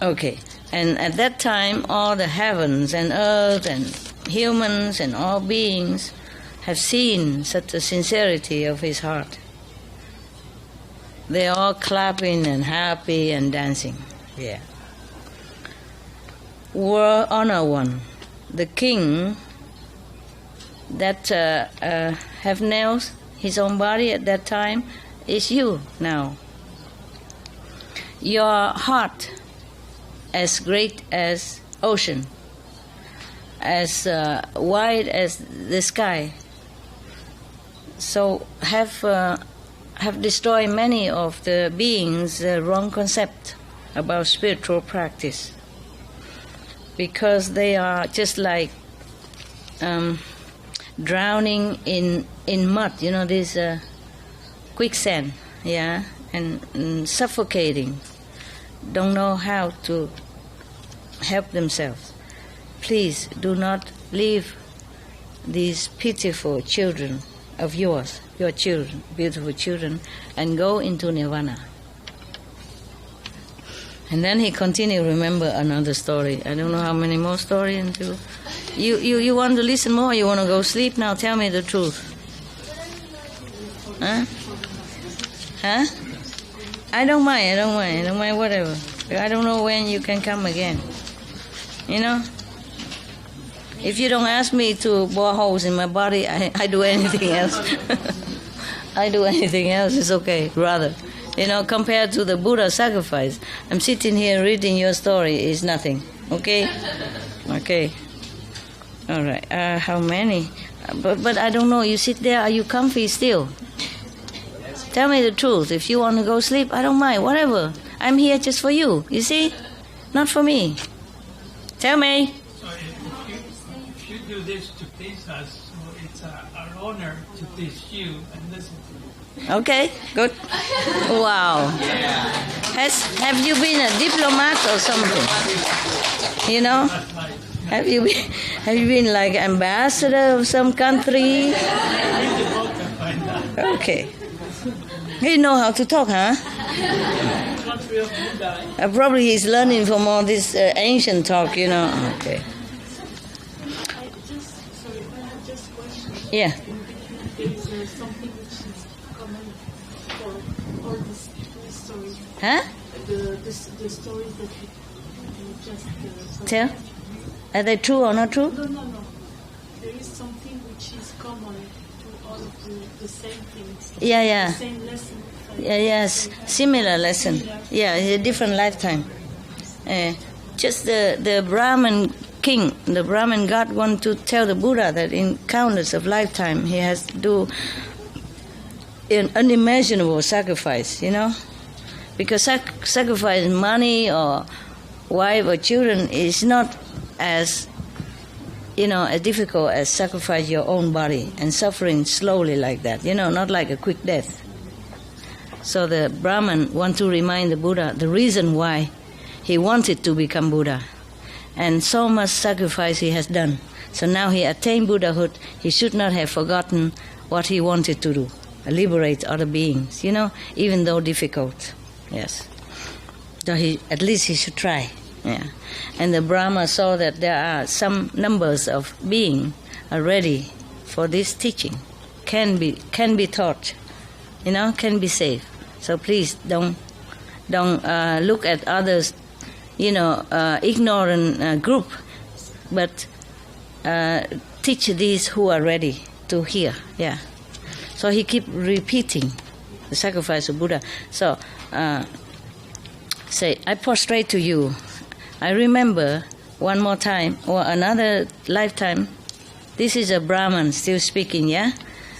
Okay, and at that time, all the heavens and earth and humans and all beings have seen such a sincerity of his heart. They're all clapping and happy and dancing. Yeah. World Honor One, the king that have nails his own body at that time is you now. Your heart as great as ocean, as wide as the sky. So have destroyed many of the beings' wrong concept about spiritual practice, because they are just like drowning in mud, this quicksand, and suffocating, don't know how to help themselves. Please do not leave these pitiful children of yours, your children, beautiful children, and go into nirvana. And then he continued, remember another story. I don't know how many more stories until... You want to listen more or you want to go sleep now? Tell me the truth. Huh? I don't mind, whatever. I don't know when you can come again. If you don't ask me to bore holes in my body, I do anything else. I do anything else, it's okay, rather. Compared to the Buddha sacrifice, I'm sitting here reading your story is nothing. Okay? Okay. All right. How many? But I don't know. You sit there. Are you comfy still? Tell me the truth. If you want to go sleep, I don't mind. Whatever. I'm here just for you. You see? Not for me. Tell me. So if you do this to please us, so it's our honor to please you and listen to you. Okay, good. Wow. Have you been a diplomat or something? Have you been like ambassador of some country? Okay. You know how to talk, huh? Probably he's learning from all this ancient talk, Okay. Yeah. Is something which is common for all these stories? Huh? The stories that you just tell? Are they true or not true? No. There is something which is common to all of the same things. Yeah. The same lesson. Yes. Similar lesson. Yeah, it's a different lifetime. Just the Brahman king, the Brahmin god, want to tell the Buddha that in countless of lifetime he has to do an unimaginable sacrifice, because sacrifice money or wife or children is not as as difficult as sacrifice your own body and suffering slowly like that, not like a quick death. So the Brahman want to remind the Buddha the reason why he wanted to become Buddha, and so much sacrifice he has done. So now he attained Buddhahood, he should not have forgotten what he wanted to do, liberate other beings, even though difficult. Yes. So at least he should try. Yeah. And the Brahma saw that there are some numbers of beings are ready for this teaching, can be taught, can be saved. So please don't look at others, ignorant group, but teach these who are ready to hear. Yeah. So he keep repeating the sacrifice of Buddha. So say, I prostrate to you. I remember one more time or another lifetime. This is a Brahman still speaking, yeah?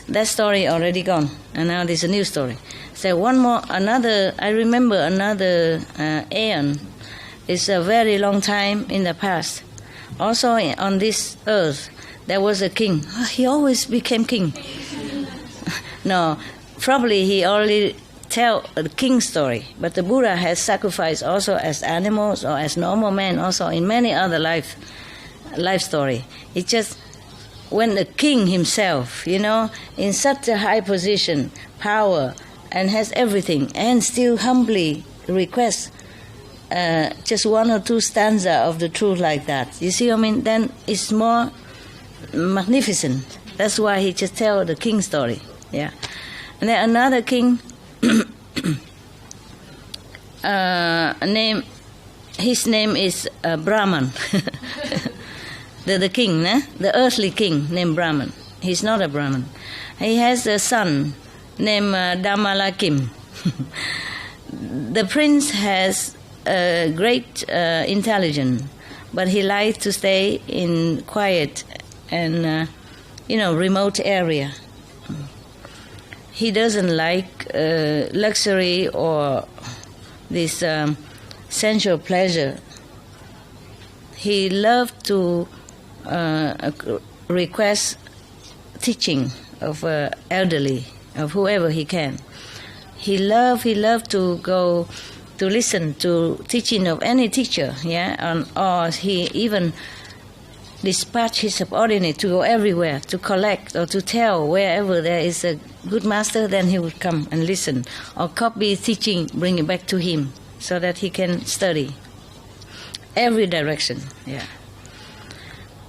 That story already gone, and now there's a new story. So I remember another aeon. It's a very long time in the past. Also on this earth, there was a king. He always became king. No, probably he only tell a king story, but the Buddha has sacrificed also as animals or as normal men, also in many other life story. It's just when the king himself, in such a high position, power, and has everything, and still humbly requests just one or two stanza of the truth like that. You see what I mean? Then it's more magnificent. That's why he just tell the king story. Yeah. And then another king his name is Brahman. the king, the earthly king named Brahman. He's not a Brahman. He has a son named Damalakim. The prince has great intelligence, but he likes to stay in quiet and remote area. He doesn't like luxury or this sensual pleasure. He loved to request teaching of elderly, of whoever he can. He loved to go to listen to teaching of any teacher, or he even dispatch his subordinate to go everywhere to collect or to tell wherever there is a good master, then he would come and listen or copy teaching, bring it back to him so that he can study every direction. Yeah.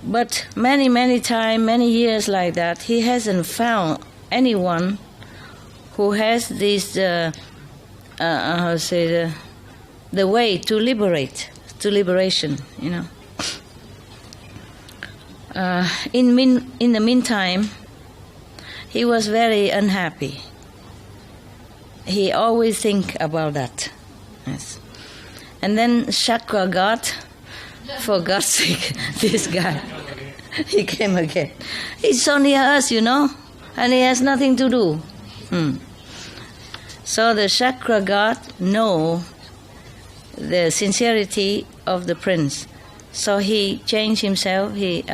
But many times, many years like that, he hasn't found anyone who has this the way to liberation. In the meantime, he was very unhappy. He always think about that. Yes. And then Chakra God, for God's sake, this guy, he came again. He's so near us, and he has nothing to do. So the Chakra God know the sincerity of the prince. So he changed himself. He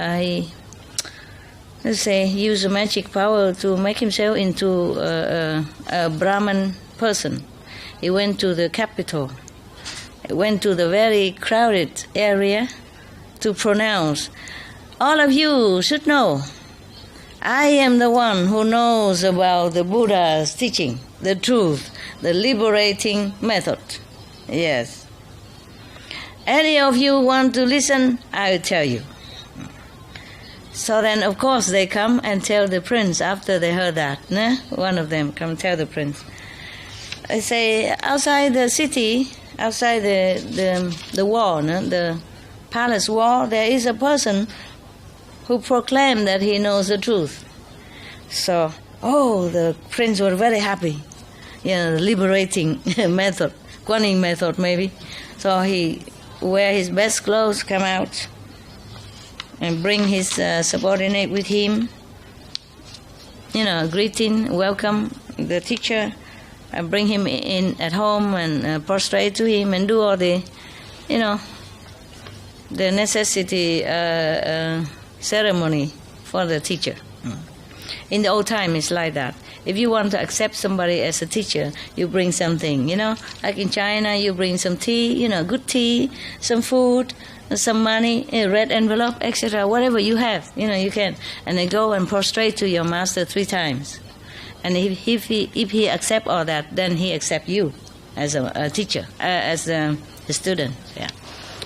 used magic power to make himself into a Brahman person. He went to the capital. He went to the very crowded area to pronounce, all of you should know, I am the one who knows about the Buddha's teaching, the truth, the liberating method. Yes. Any of you want to listen, I will tell you. So then, of course, they come and tell the prince after they heard that. One of them come tell the prince. They say, outside the city, outside the wall, the palace wall, there is a person who proclaimed that he knows the truth. So, the prince was very happy. The liberating method, Guanyin method maybe. So he wear his best clothes, come out, and bring his subordinate with him. Greeting, welcome the teacher, bring him in at home and prostrate to him and do all the, the necessity ceremony for the teacher. In the old time, it's like that. If you want to accept somebody as a teacher, you bring something, Like in China, you bring some tea, good tea, some food, some money, a red envelope, etc. Whatever you have, you can. And then go and prostrate to your master 3 times. And if he accept all that, then he accept you as a teacher, as a student. Yeah.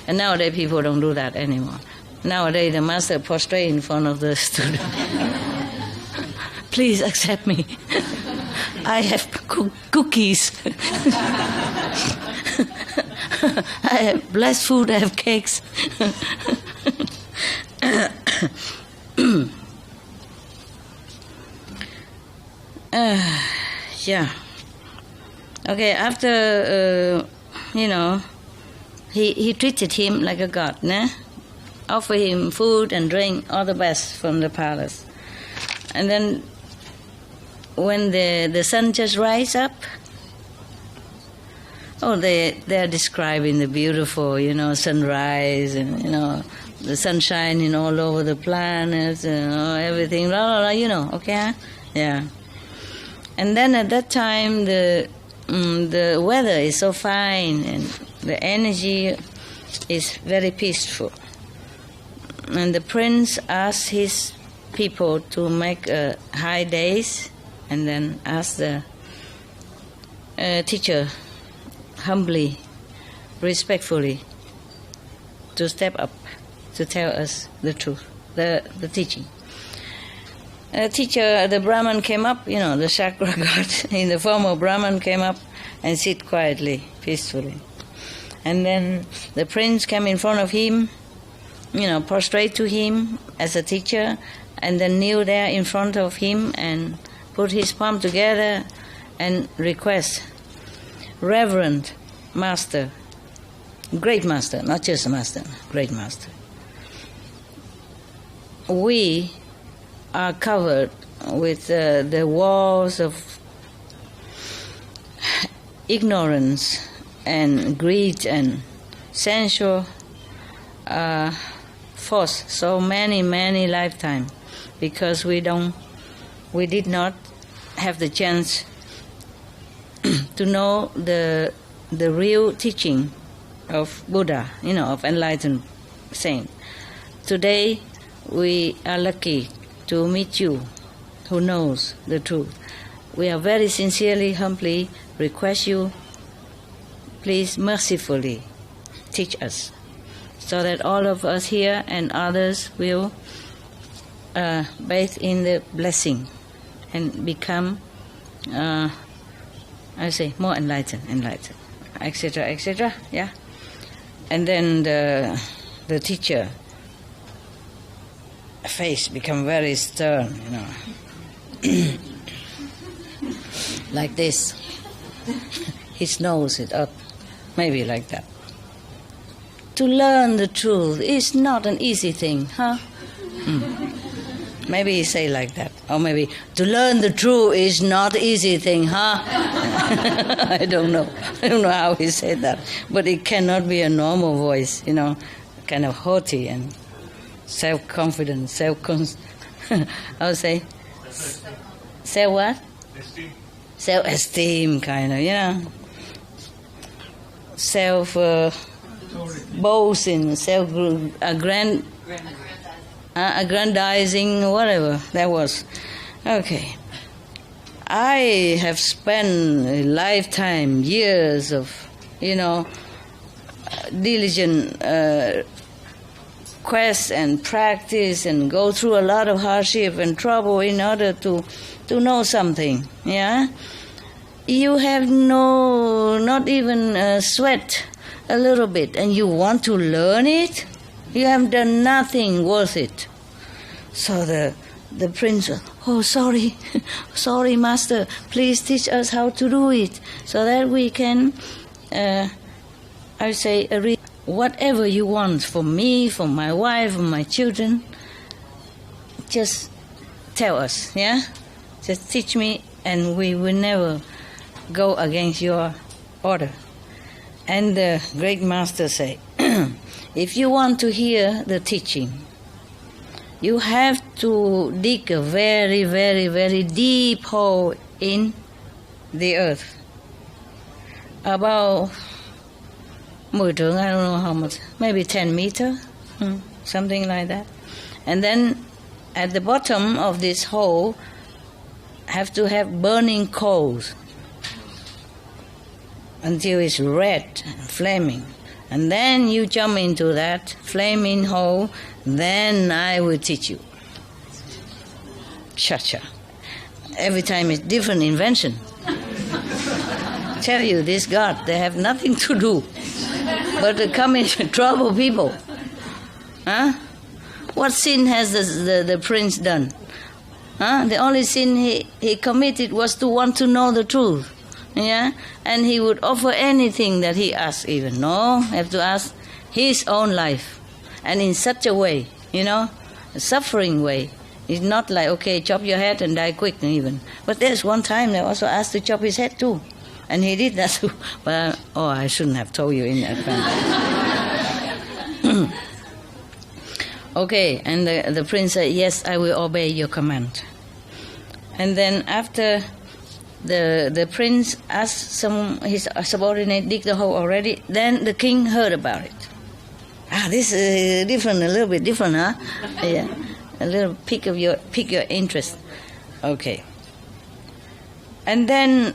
And nowadays people don't do that anymore. Nowadays the master prostrate in front of the student. Please accept me. I have cookies. I have blessed food, I have cakes. Yeah. Okay, after, he treated him like a god, né? Offer him food and drink, all the best from the palace. And then when the sun just rise up, they're describing the beautiful, sunrise and, the sun shining all over the planets and everything, blah, blah, blah, okay? Yeah. And then at that time, the weather is so fine and the energy is very peaceful. And the prince asked his people to make high days and then asked the teacher humbly, respectfully, to step up to tell us the truth, the teaching. The Brahman came up, the chakra god in the form of Brahman came up and sit quietly, peacefully. And then the prince came in front of him, prostrate to him as a teacher, and then kneel there in front of him and put his palm together and request, Reverend Master, great master, not just a master, great master. We are covered with the walls of ignorance and greed and sensual force so many lifetimes because we did not have the chance to know the real teaching of Buddha, of enlightened saint. Today we are lucky to meet you who knows the truth. We are very sincerely, humbly request you, please mercifully teach us so that all of us here and others will bathe in the blessing and become, more enlightened, etc., yeah. And then the teacher face become very stern, like this. His nose is up, maybe like that. To learn the truth is not an easy thing, huh? Maybe he say like that. Or maybe, to learn the truth is not easy thing, huh? I don't know. I don't know how he said that. But it cannot be a normal voice, kind of haughty and self-confident, I would say, self what? Esteem. Self-esteem, kind of, self-boasting, aggrandizing, whatever that was. Okay. I have spent a lifetime, years of, diligent quest and practice and go through a lot of hardship and trouble in order to know something, yeah? You have not even sweat a little bit and you want to learn it? You have done nothing worth it. So the prince, sorry, sorry master, please teach us how to do it so that we can, whatever you want for me, for my wife, for my children, just tell us, yeah? Just teach me, and we will never go against your order. And the great master say, if you want to hear the teaching, you have to dig a very, very, very deep hole in the earth. About 10 trượng, I don't know how much, maybe 10 meters, something like that. And then at the bottom of this hole, have to have burning coals until it's red, flaming. And then you jump into that flaming hole, then I will teach you. Cha-cha. Every time it's different invention. Tell you, this God, they have nothing to do but to come in to trouble people. Huh? What sin has the prince done? Huh? The only sin he committed was to want to know the truth. Yeah? And he would offer anything that he asked even. No, have to ask his own life. And in such a way, a suffering way. It's not like, okay, chop your head and die quick even. But there's one time they also asked to chop his head too. And he did that too. But, I shouldn't have told you in advance. Okay, and the prince said, yes, I will obey your command. And then after the prince asked his subordinate dig the hole already, then the king heard about it. This is different, a little bit different, huh? Yeah, a little pick your interest. Okay. And then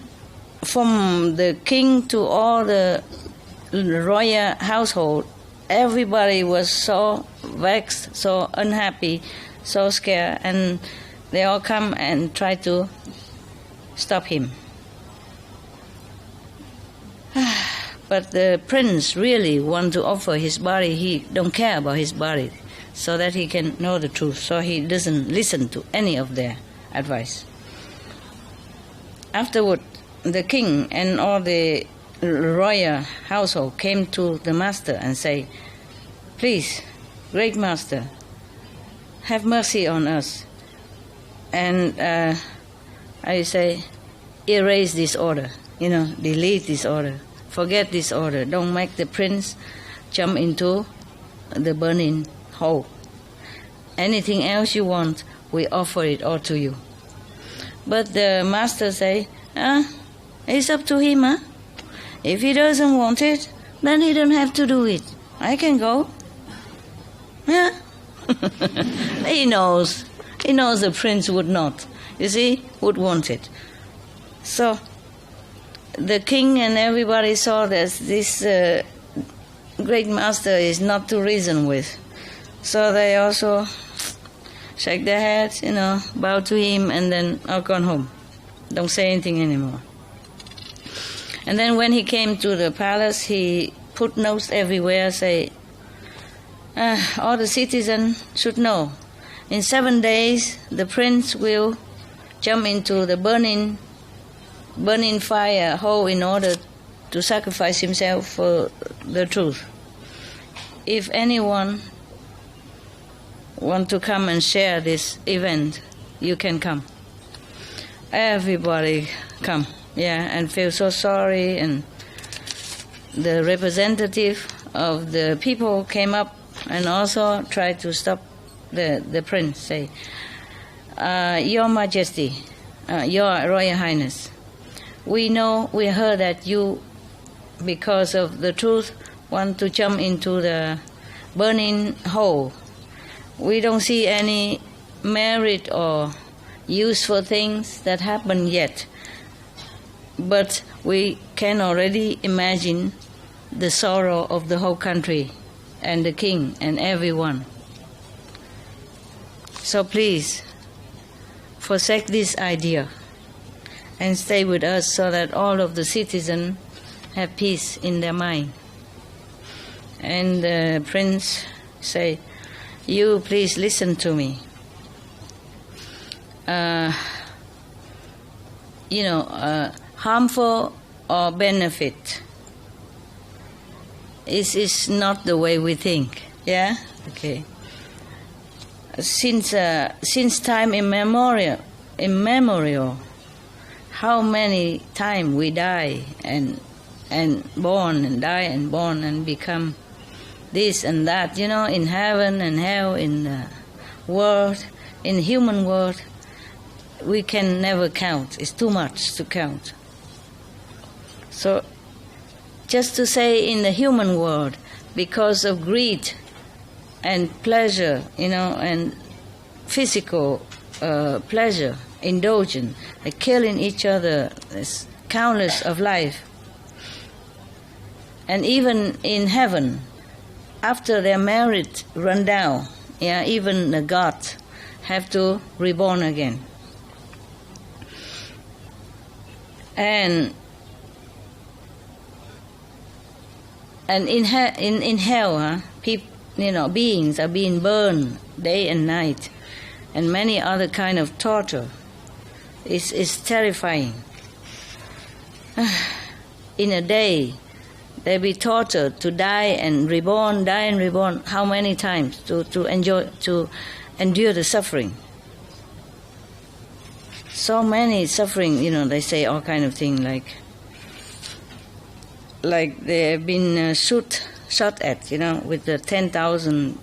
from the king to all the royal household, everybody was so vexed, so unhappy, so scared, and they all come and try to stop him. But the prince really want to offer his body. He don't care about his body, so that he can know the truth. So he doesn't listen to any of their advice. Afterward, the king and all the royal household came to the master and say, please, great master, have mercy on us. And I say, erase this order, delete this order, forget this order. Don't make the prince jump into the burning hole. Anything else you want, we offer it all to you. But the master say, it's up to him, huh? If he doesn't want it, then he don't have to do it. I can go. Yeah. He knows the prince would not. You see, would want it. So the king and everybody saw that this great master is not to reason with. So they also shake their heads, bow to him, and then all gone home. Don't say anything anymore. And then when he came to the palace, he put notes everywhere, say, all the citizens should know, in 7 days the prince will jump into the burning fire hole in order to sacrifice himself for the truth. If anyone want to come and share this event, you can come. Everybody come, and feel so sorry. And the representative of the people came up and also tried to stop the prince, say, Your Majesty, Your Royal Highness, we heard that you, because of the truth, want to jump into the burning hole. We don't see any merit or useful things that happen yet, but we can already imagine the sorrow of the whole country and the king and everyone. So please, forsake this idea and stay with us so that all of the citizens have peace in their mind. And the prince say, you please listen to me. Harmful or benefit is not the way we think. Yeah? Okay. Since time immemorial, how many times we die and born and die and born and become this and that, in heaven and hell, in the world, in the human world, we can never count. It's too much to count. So, just to say in the human world, because of greed and pleasure, and physical pleasure, indulgence, like killing each other, there's countless of life. And even in heaven, after their merit run down, even the gods have to reborn again. And in hell, beings are being burned day and night, and many other kind of torture. It's terrifying. In a day, they be tortured to die and reborn, how many times to endure the suffering. So many suffering, they say all kind of things like they have been shot at, with the 10,000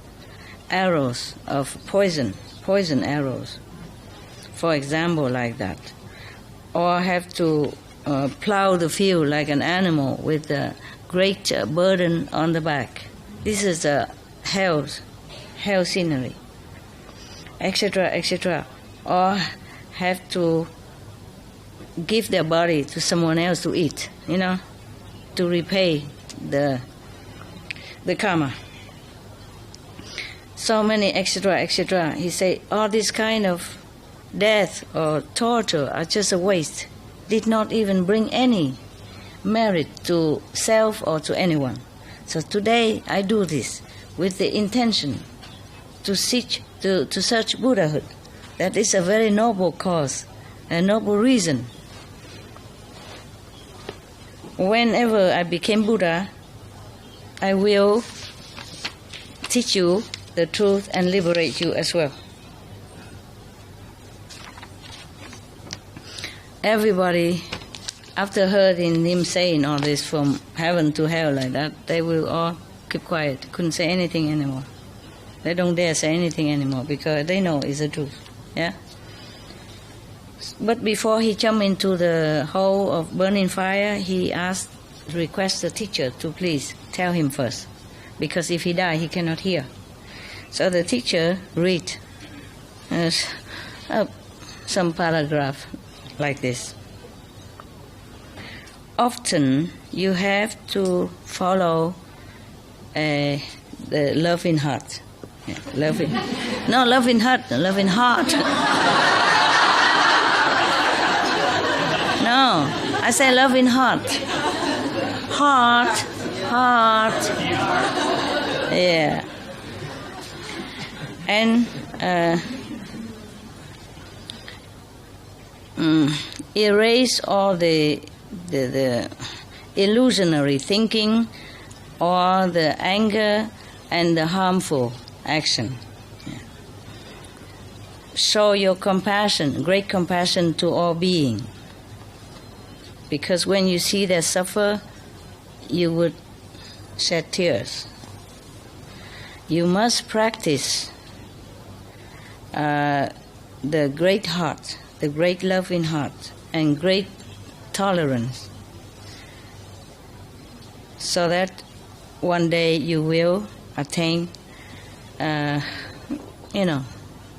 arrows of poison arrows, for example, like that. Or have to plow the field like an animal with a great burden on the back. This is a hell scenery, etc., etc. Or have to give their body to someone else to eat, to repay the karma. So many, etc., etc. He say all this kind of death or torture are just a waste. Did not even bring any merit to self or to anyone. So today I do this with the intention to search Buddhahood. That is a very noble cause, a noble reason. Whenever I became Buddha, I will teach you the truth and liberate you as well. Everybody, after hearing him saying all this from heaven to hell like that, they will all keep quiet, couldn't say anything anymore. They don't dare say anything anymore because they know it's the truth. Yeah. But before he jumped into the hole of burning fire, he requested the teacher to please tell him first, because if he dies, he cannot hear. So the teacher read some paragraph like this. Often you have to follow the loving heart. Yeah, loving heart. No, I say loving heart. Heart. Yeah. And erase all the illusionary thinking or the anger and the harmful action. Yeah. Show your compassion, great compassion to all beings. Because when you see them suffer, you would shed tears. You must practice the great heart, the great loving heart, and great tolerance, so that one day you will attain, the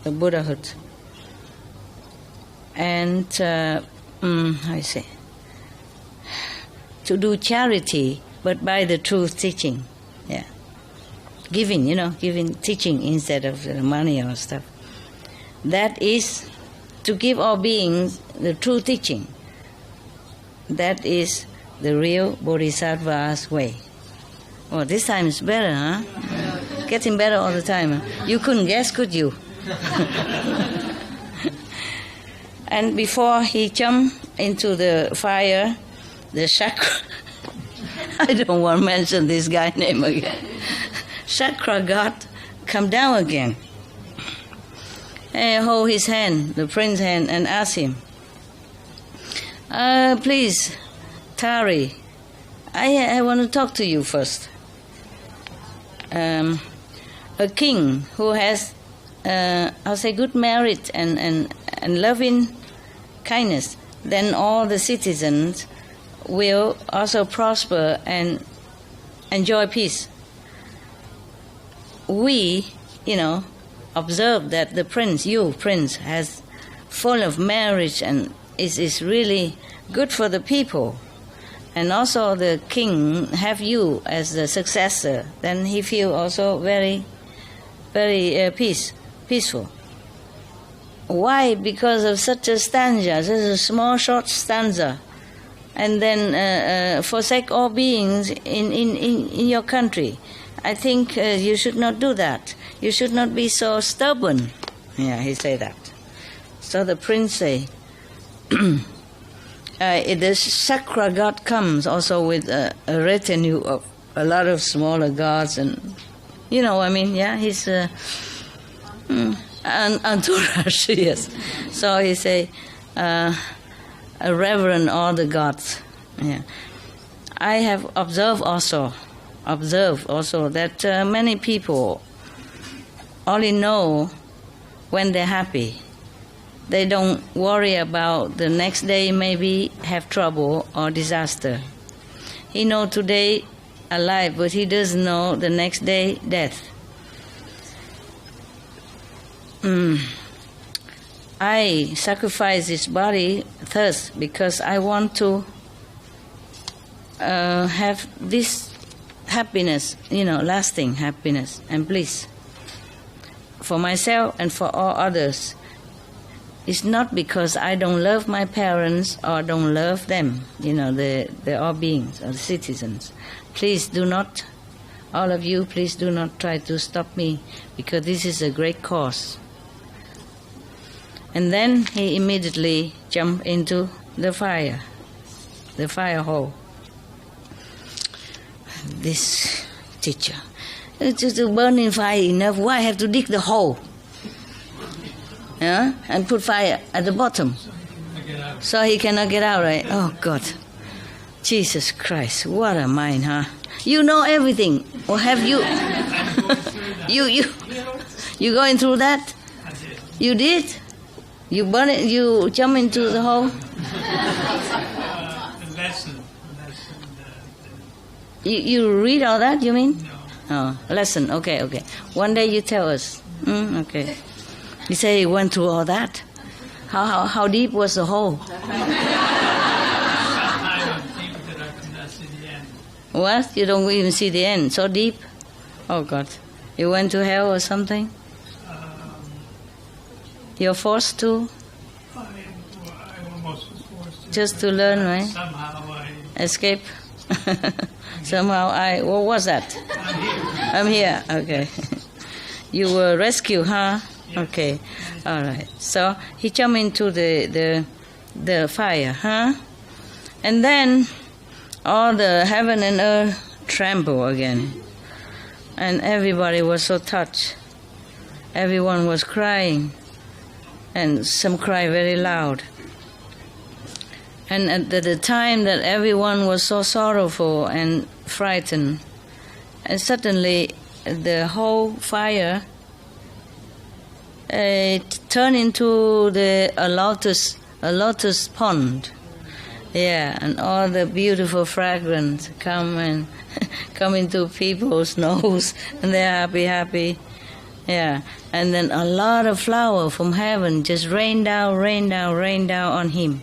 Buddhahood. And to do charity, but by the truth teaching. Yeah. Giving teaching instead of money or stuff. That is to give all beings the true teaching. That is the real Bodhisattva's way. Oh, this time is better, huh? Yeah. Getting better all the time. Huh? You couldn't guess, could you? And before he jumped into the fire, the chakra I don't want to mention this guy's name again. Chakra god come down again and hold his hand, the prince's hand, and ask him, please, Tari, I want to talk to you first. A king who has, I'll say, good merit and loving kindness, then all the citizens will also prosper and enjoy peace. We, observe that the prince, has full of marriage and is really good for the people. And also the king have you as the successor, then he feel also very, very peaceful. Why? Because of such a stanza, such a small short stanza, and then forsake all beings in your country. I think you should not do that. You should not be so stubborn. Yeah, he say that. So the prince say, the Chakra god comes also with a retinue of a lot of smaller gods, and yeah, he's an entourage, yes. So he say, reverend all the gods. Yeah. I have observed also that many people only know when they're happy. They don't worry about the next day maybe have trouble or disaster. He know today alive, but he doesn't know the next day death. I sacrifice this body thus because I want to have this happiness, lasting happiness and bliss for myself and for all others. It's not because I don't love my parents or don't love them, the all beings or the citizens. Please do not, all of you, please do not try to stop me, because this is a great cause. And then he immediately jumped into the fire hole. This teacher, it's to burn in fire enough, why have to dig the hole? Yeah? And put fire at the bottom. So he cannot get out, right? Oh, God. Jesus Christ, what a mind, huh? You know everything. Or have you? You going through that? You did? You burn it, you jump into the hole? The lesson. You read all that, you mean? No. Oh, lesson, okay. One day you tell us. Okay. You say you went through all that. How deep was the hole? What? You don't even see the end? So deep? Oh God. You went to hell or something? You're forced to? I almost was forced to. Just to learn, right? Somehow I... Escape? Somehow what was that? I'm here. Okay. You were rescued, huh? Yes. Okay. All right. So he jumped into the fire, huh? And then all the heaven and earth tremble again. And everybody was so touched. Everyone was crying. And some cry very loud. And at the time that everyone was so sorrowful and frightened, and suddenly the whole fire it turned into a lotus pond. Yeah, and all the beautiful fragrance come into people's nose, and they're happy. Yeah, and then a lot of flower from heaven just rain down on him.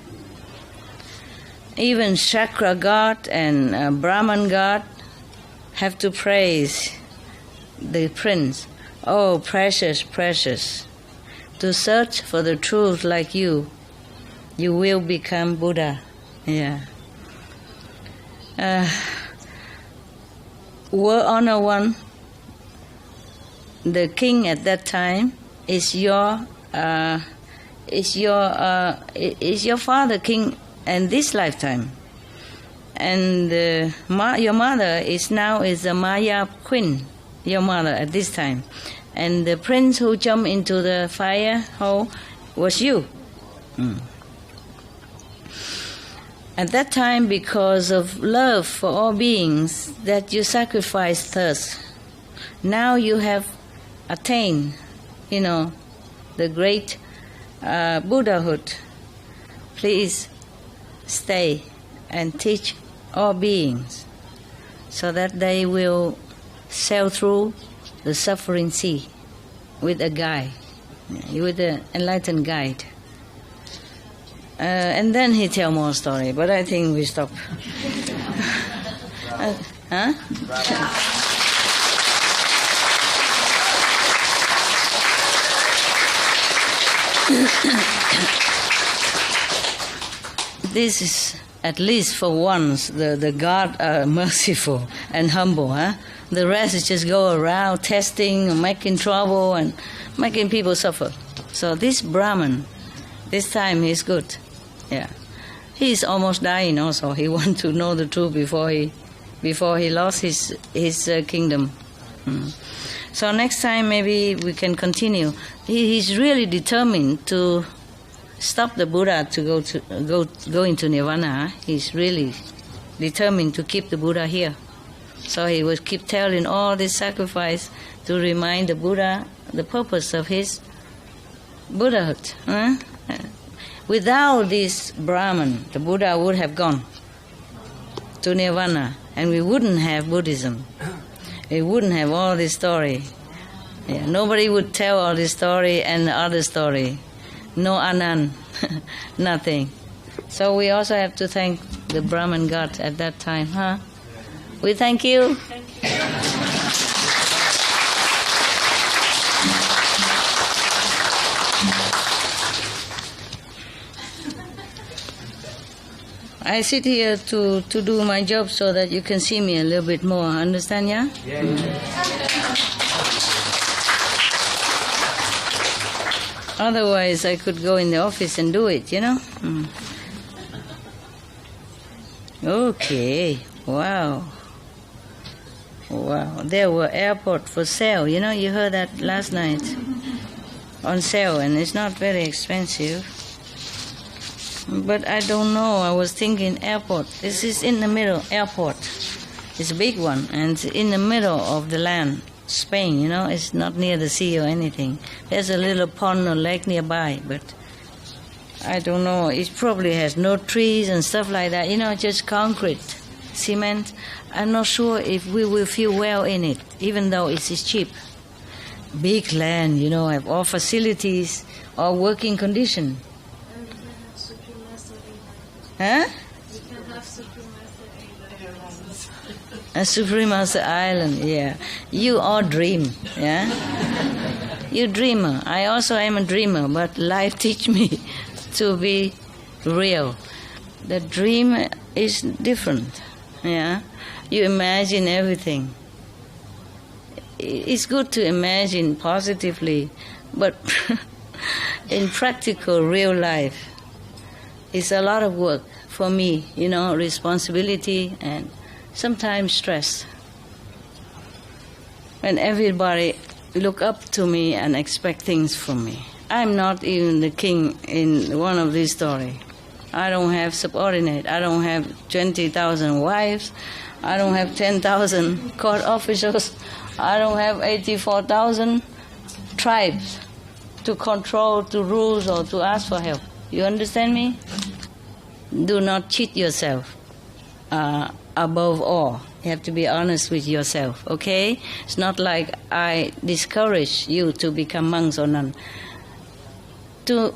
Even Chakra God and Brahman God have to praise the prince. Oh, precious, precious. To search for the truth like you will become Buddha. Yeah. World Honor One, the king at that time is your father king in this lifetime. And your mother is now a Maya queen, your mother at this time. And the prince who jumped into the fire hole was you. At that time, because of love for all beings, that you sacrificed thirst. Now you have attained, the great Buddhahood. Please stay and teach all beings so that they will sail through the suffering sea with a guide, with an enlightened guide. And then he tell more story, but I think we stop. Huh? This is, at least for once, the God are merciful and humble. The rest is just go around testing, making trouble, and making people suffer. So this Brahman, this time he's good. Yeah, he's almost dying. Also, he wants to know the truth before he lost his kingdom. So next time maybe we can continue. He's really determined to stop the Buddha to go into Nirvana. He's really determined to keep the Buddha here. So he will keep telling all this sacrifice to remind the Buddha the purpose of his Buddhahood. Without this Brahman, the Buddha would have gone to Nirvana, and we wouldn't have Buddhism. We wouldn't have all this story. Yeah, nobody would tell all this story and the other story. No Anand, nothing. So we also have to thank the Brahman God at that time, huh? We thank you. I sit here to do my job so that you can see me a little bit more. Understand, yeah? Otherwise, I could go in the office and do it, Okay. Wow. There were airport for sale. You heard that last night. On sale, and it's not very expensive. But I don't know. I was thinking airport. This is in the middle, airport. It's a big one, and it's in the middle of the land. Spain, it's not near the sea or anything. There's a little pond or lake nearby, but I don't know. It probably has no trees and stuff like that. Just concrete, cement. I'm not sure if we will feel well in it, even though it's cheap. Big land, have all facilities, all working condition. Huh? A Supreme Master Island, yeah. You all dream, yeah? You dreamer. I also am a dreamer, but life teach me to be real. The dream is different, yeah? You imagine everything. It's good to imagine positively, but in practical, real life, it's a lot of work for me, responsibility and sometimes stress. When everybody look up to me and expect things from me. I'm not even the king in one of these stories. I don't have subordinate. I don't have 20,000 wives. I don't have 10,000 court officials. I don't have 84,000 tribes to control, to rule, or to ask for help. You understand me? Do not cheat yourself. Above all, you have to be honest with yourself, okay? It's not like I discourage you to become monks or nuns. To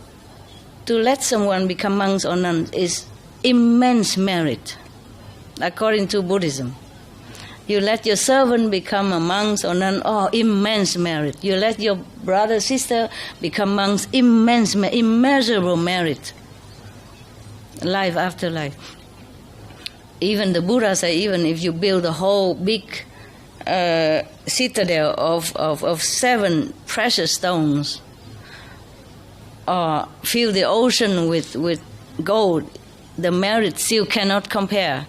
let someone become monks or nuns is immense merit, according to Buddhism. You let your servant become a monk or nun, immense merit. You let your brother, sister become monks, immeasurable merit. Life after life. Even the Buddha say, even if you build a whole big citadel of 7 precious stones, or fill the ocean with gold, the merit still cannot compare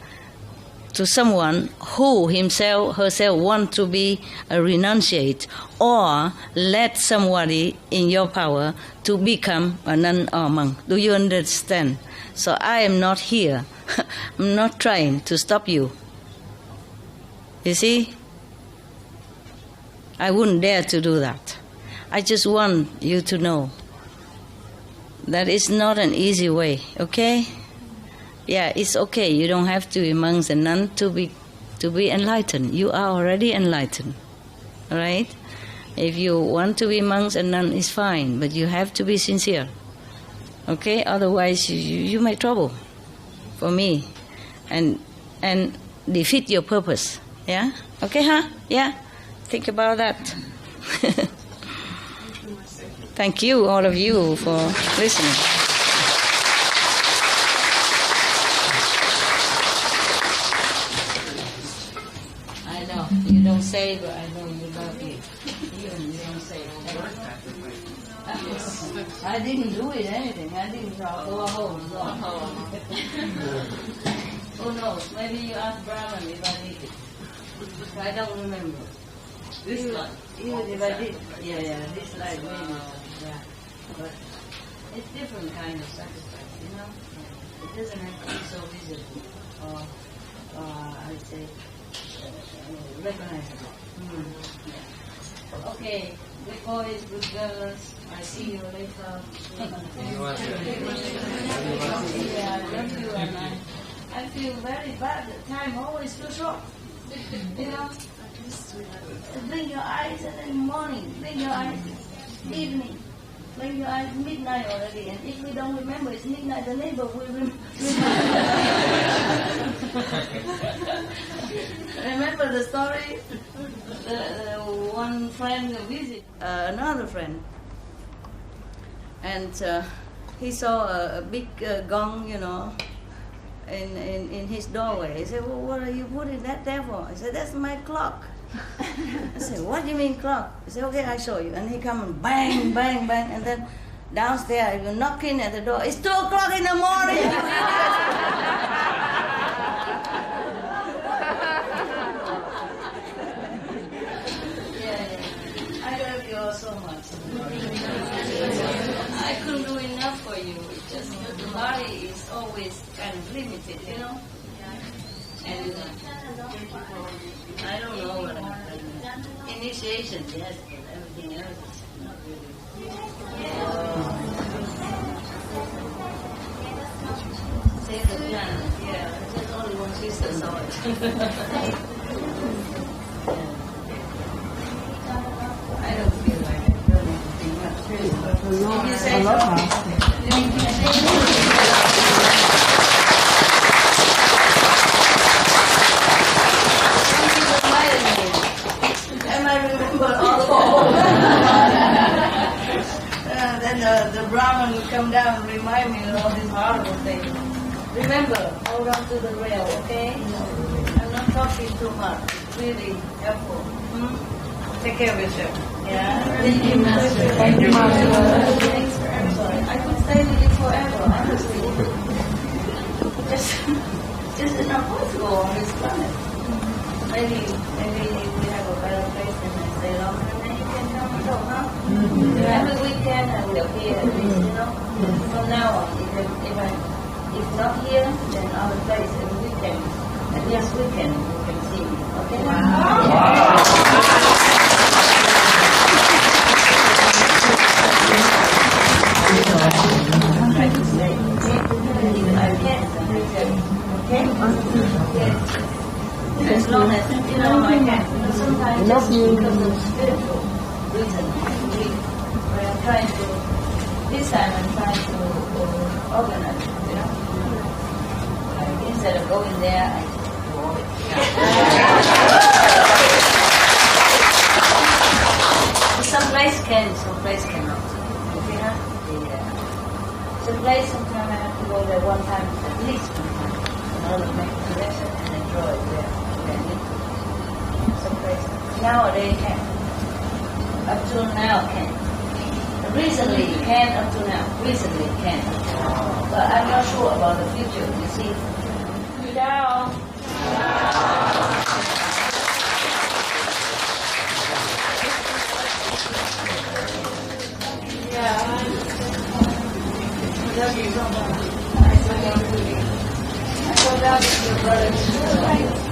to someone who herself want to be a renunciate, or let somebody in your power to become a nun or monk. Do you understand? So I am not here. I'm not trying to stop you. You see? I wouldn't dare to do that. I just want you to know that it's not an easy way, okay? Yeah, it's okay. You don't have to be monks and nuns to be enlightened. You are already enlightened, all right? If you want to be monks and nuns, it's fine, but you have to be sincere, okay? Otherwise, you make trouble for me, and defeat your purpose. Yeah, okay, huh? Yeah, think about that. Thank you, all of you, for listening. I know, you don't say, but I know you love me. You don't say. I didn't do it anything. I didn't go home. Who knows? Maybe you ask Brahman if I did it. I don't remember. This light. Even if I did, this light maybe. Yeah. But it's different kind of sacrifice, you know? It doesn't have to be so visible or I'd say, recognizable. Yeah. Okay, good boys, good girls, I see you later. Yeah, I love you, and I feel very bad. The time always feels short. You know? Blink your eyes in the morning, blink your eyes evening. Blink your eyes midnight already, and if we don't remember it's midnight, the neighbor will remember. Remember the story? The one friend visit another friend, and he saw a big gong, you know, in his doorway. He said, "Well, what are you putting that there for?" I said, "That's my clock." I said, "What do you mean clock?" He said, "Okay, I show you." And he come and bang, bang, bang, and then downstairs, you're knocking at the door. It's 2 o'clock in the morning. Yeah. I love you all so much. I couldn't do enough for you. It's just the body is always kind of limited, you know. And I don't know what happened. Initiation, yes, but everything else is not really. Save the planet, yeah. There's only one sister saw it. I don't feel like I've done anything much. Did you say so? Then the Brahman would come down and remind me of all these horrible things. Remember, hold on to the rail, okay? I'm not talking too much. It's really helpful. Take care of yourself. Yeah? Thank you, Master. Thank you, Master. I'm sorry. I could stay with you forever, honestly. Just enough possible on this planet. Maybe if we have a better place and I stay longer, then you can come and go, huh? Every weekend I will appear at least, you know. From now on, if not here, then other place every weekend. And yes, weekend you can see me, okay? Wow. I'm trying to say, I can't, okay? As long as, you know, I can. Sometimes just because of spiritual reason, I'm trying to, this time I'm trying to organize, you know. Like, instead of going there, I go it. Some place can, some place cannot. Okay, huh? Some place sometimes I have to go there one time, at least one time, in order to make a connection and enjoy it there. Nowadays can. Up to now can. Recently can, up to now. Recently can. But I'm not sure about the future, you see. Ciao. I love you so much. I so value your brother.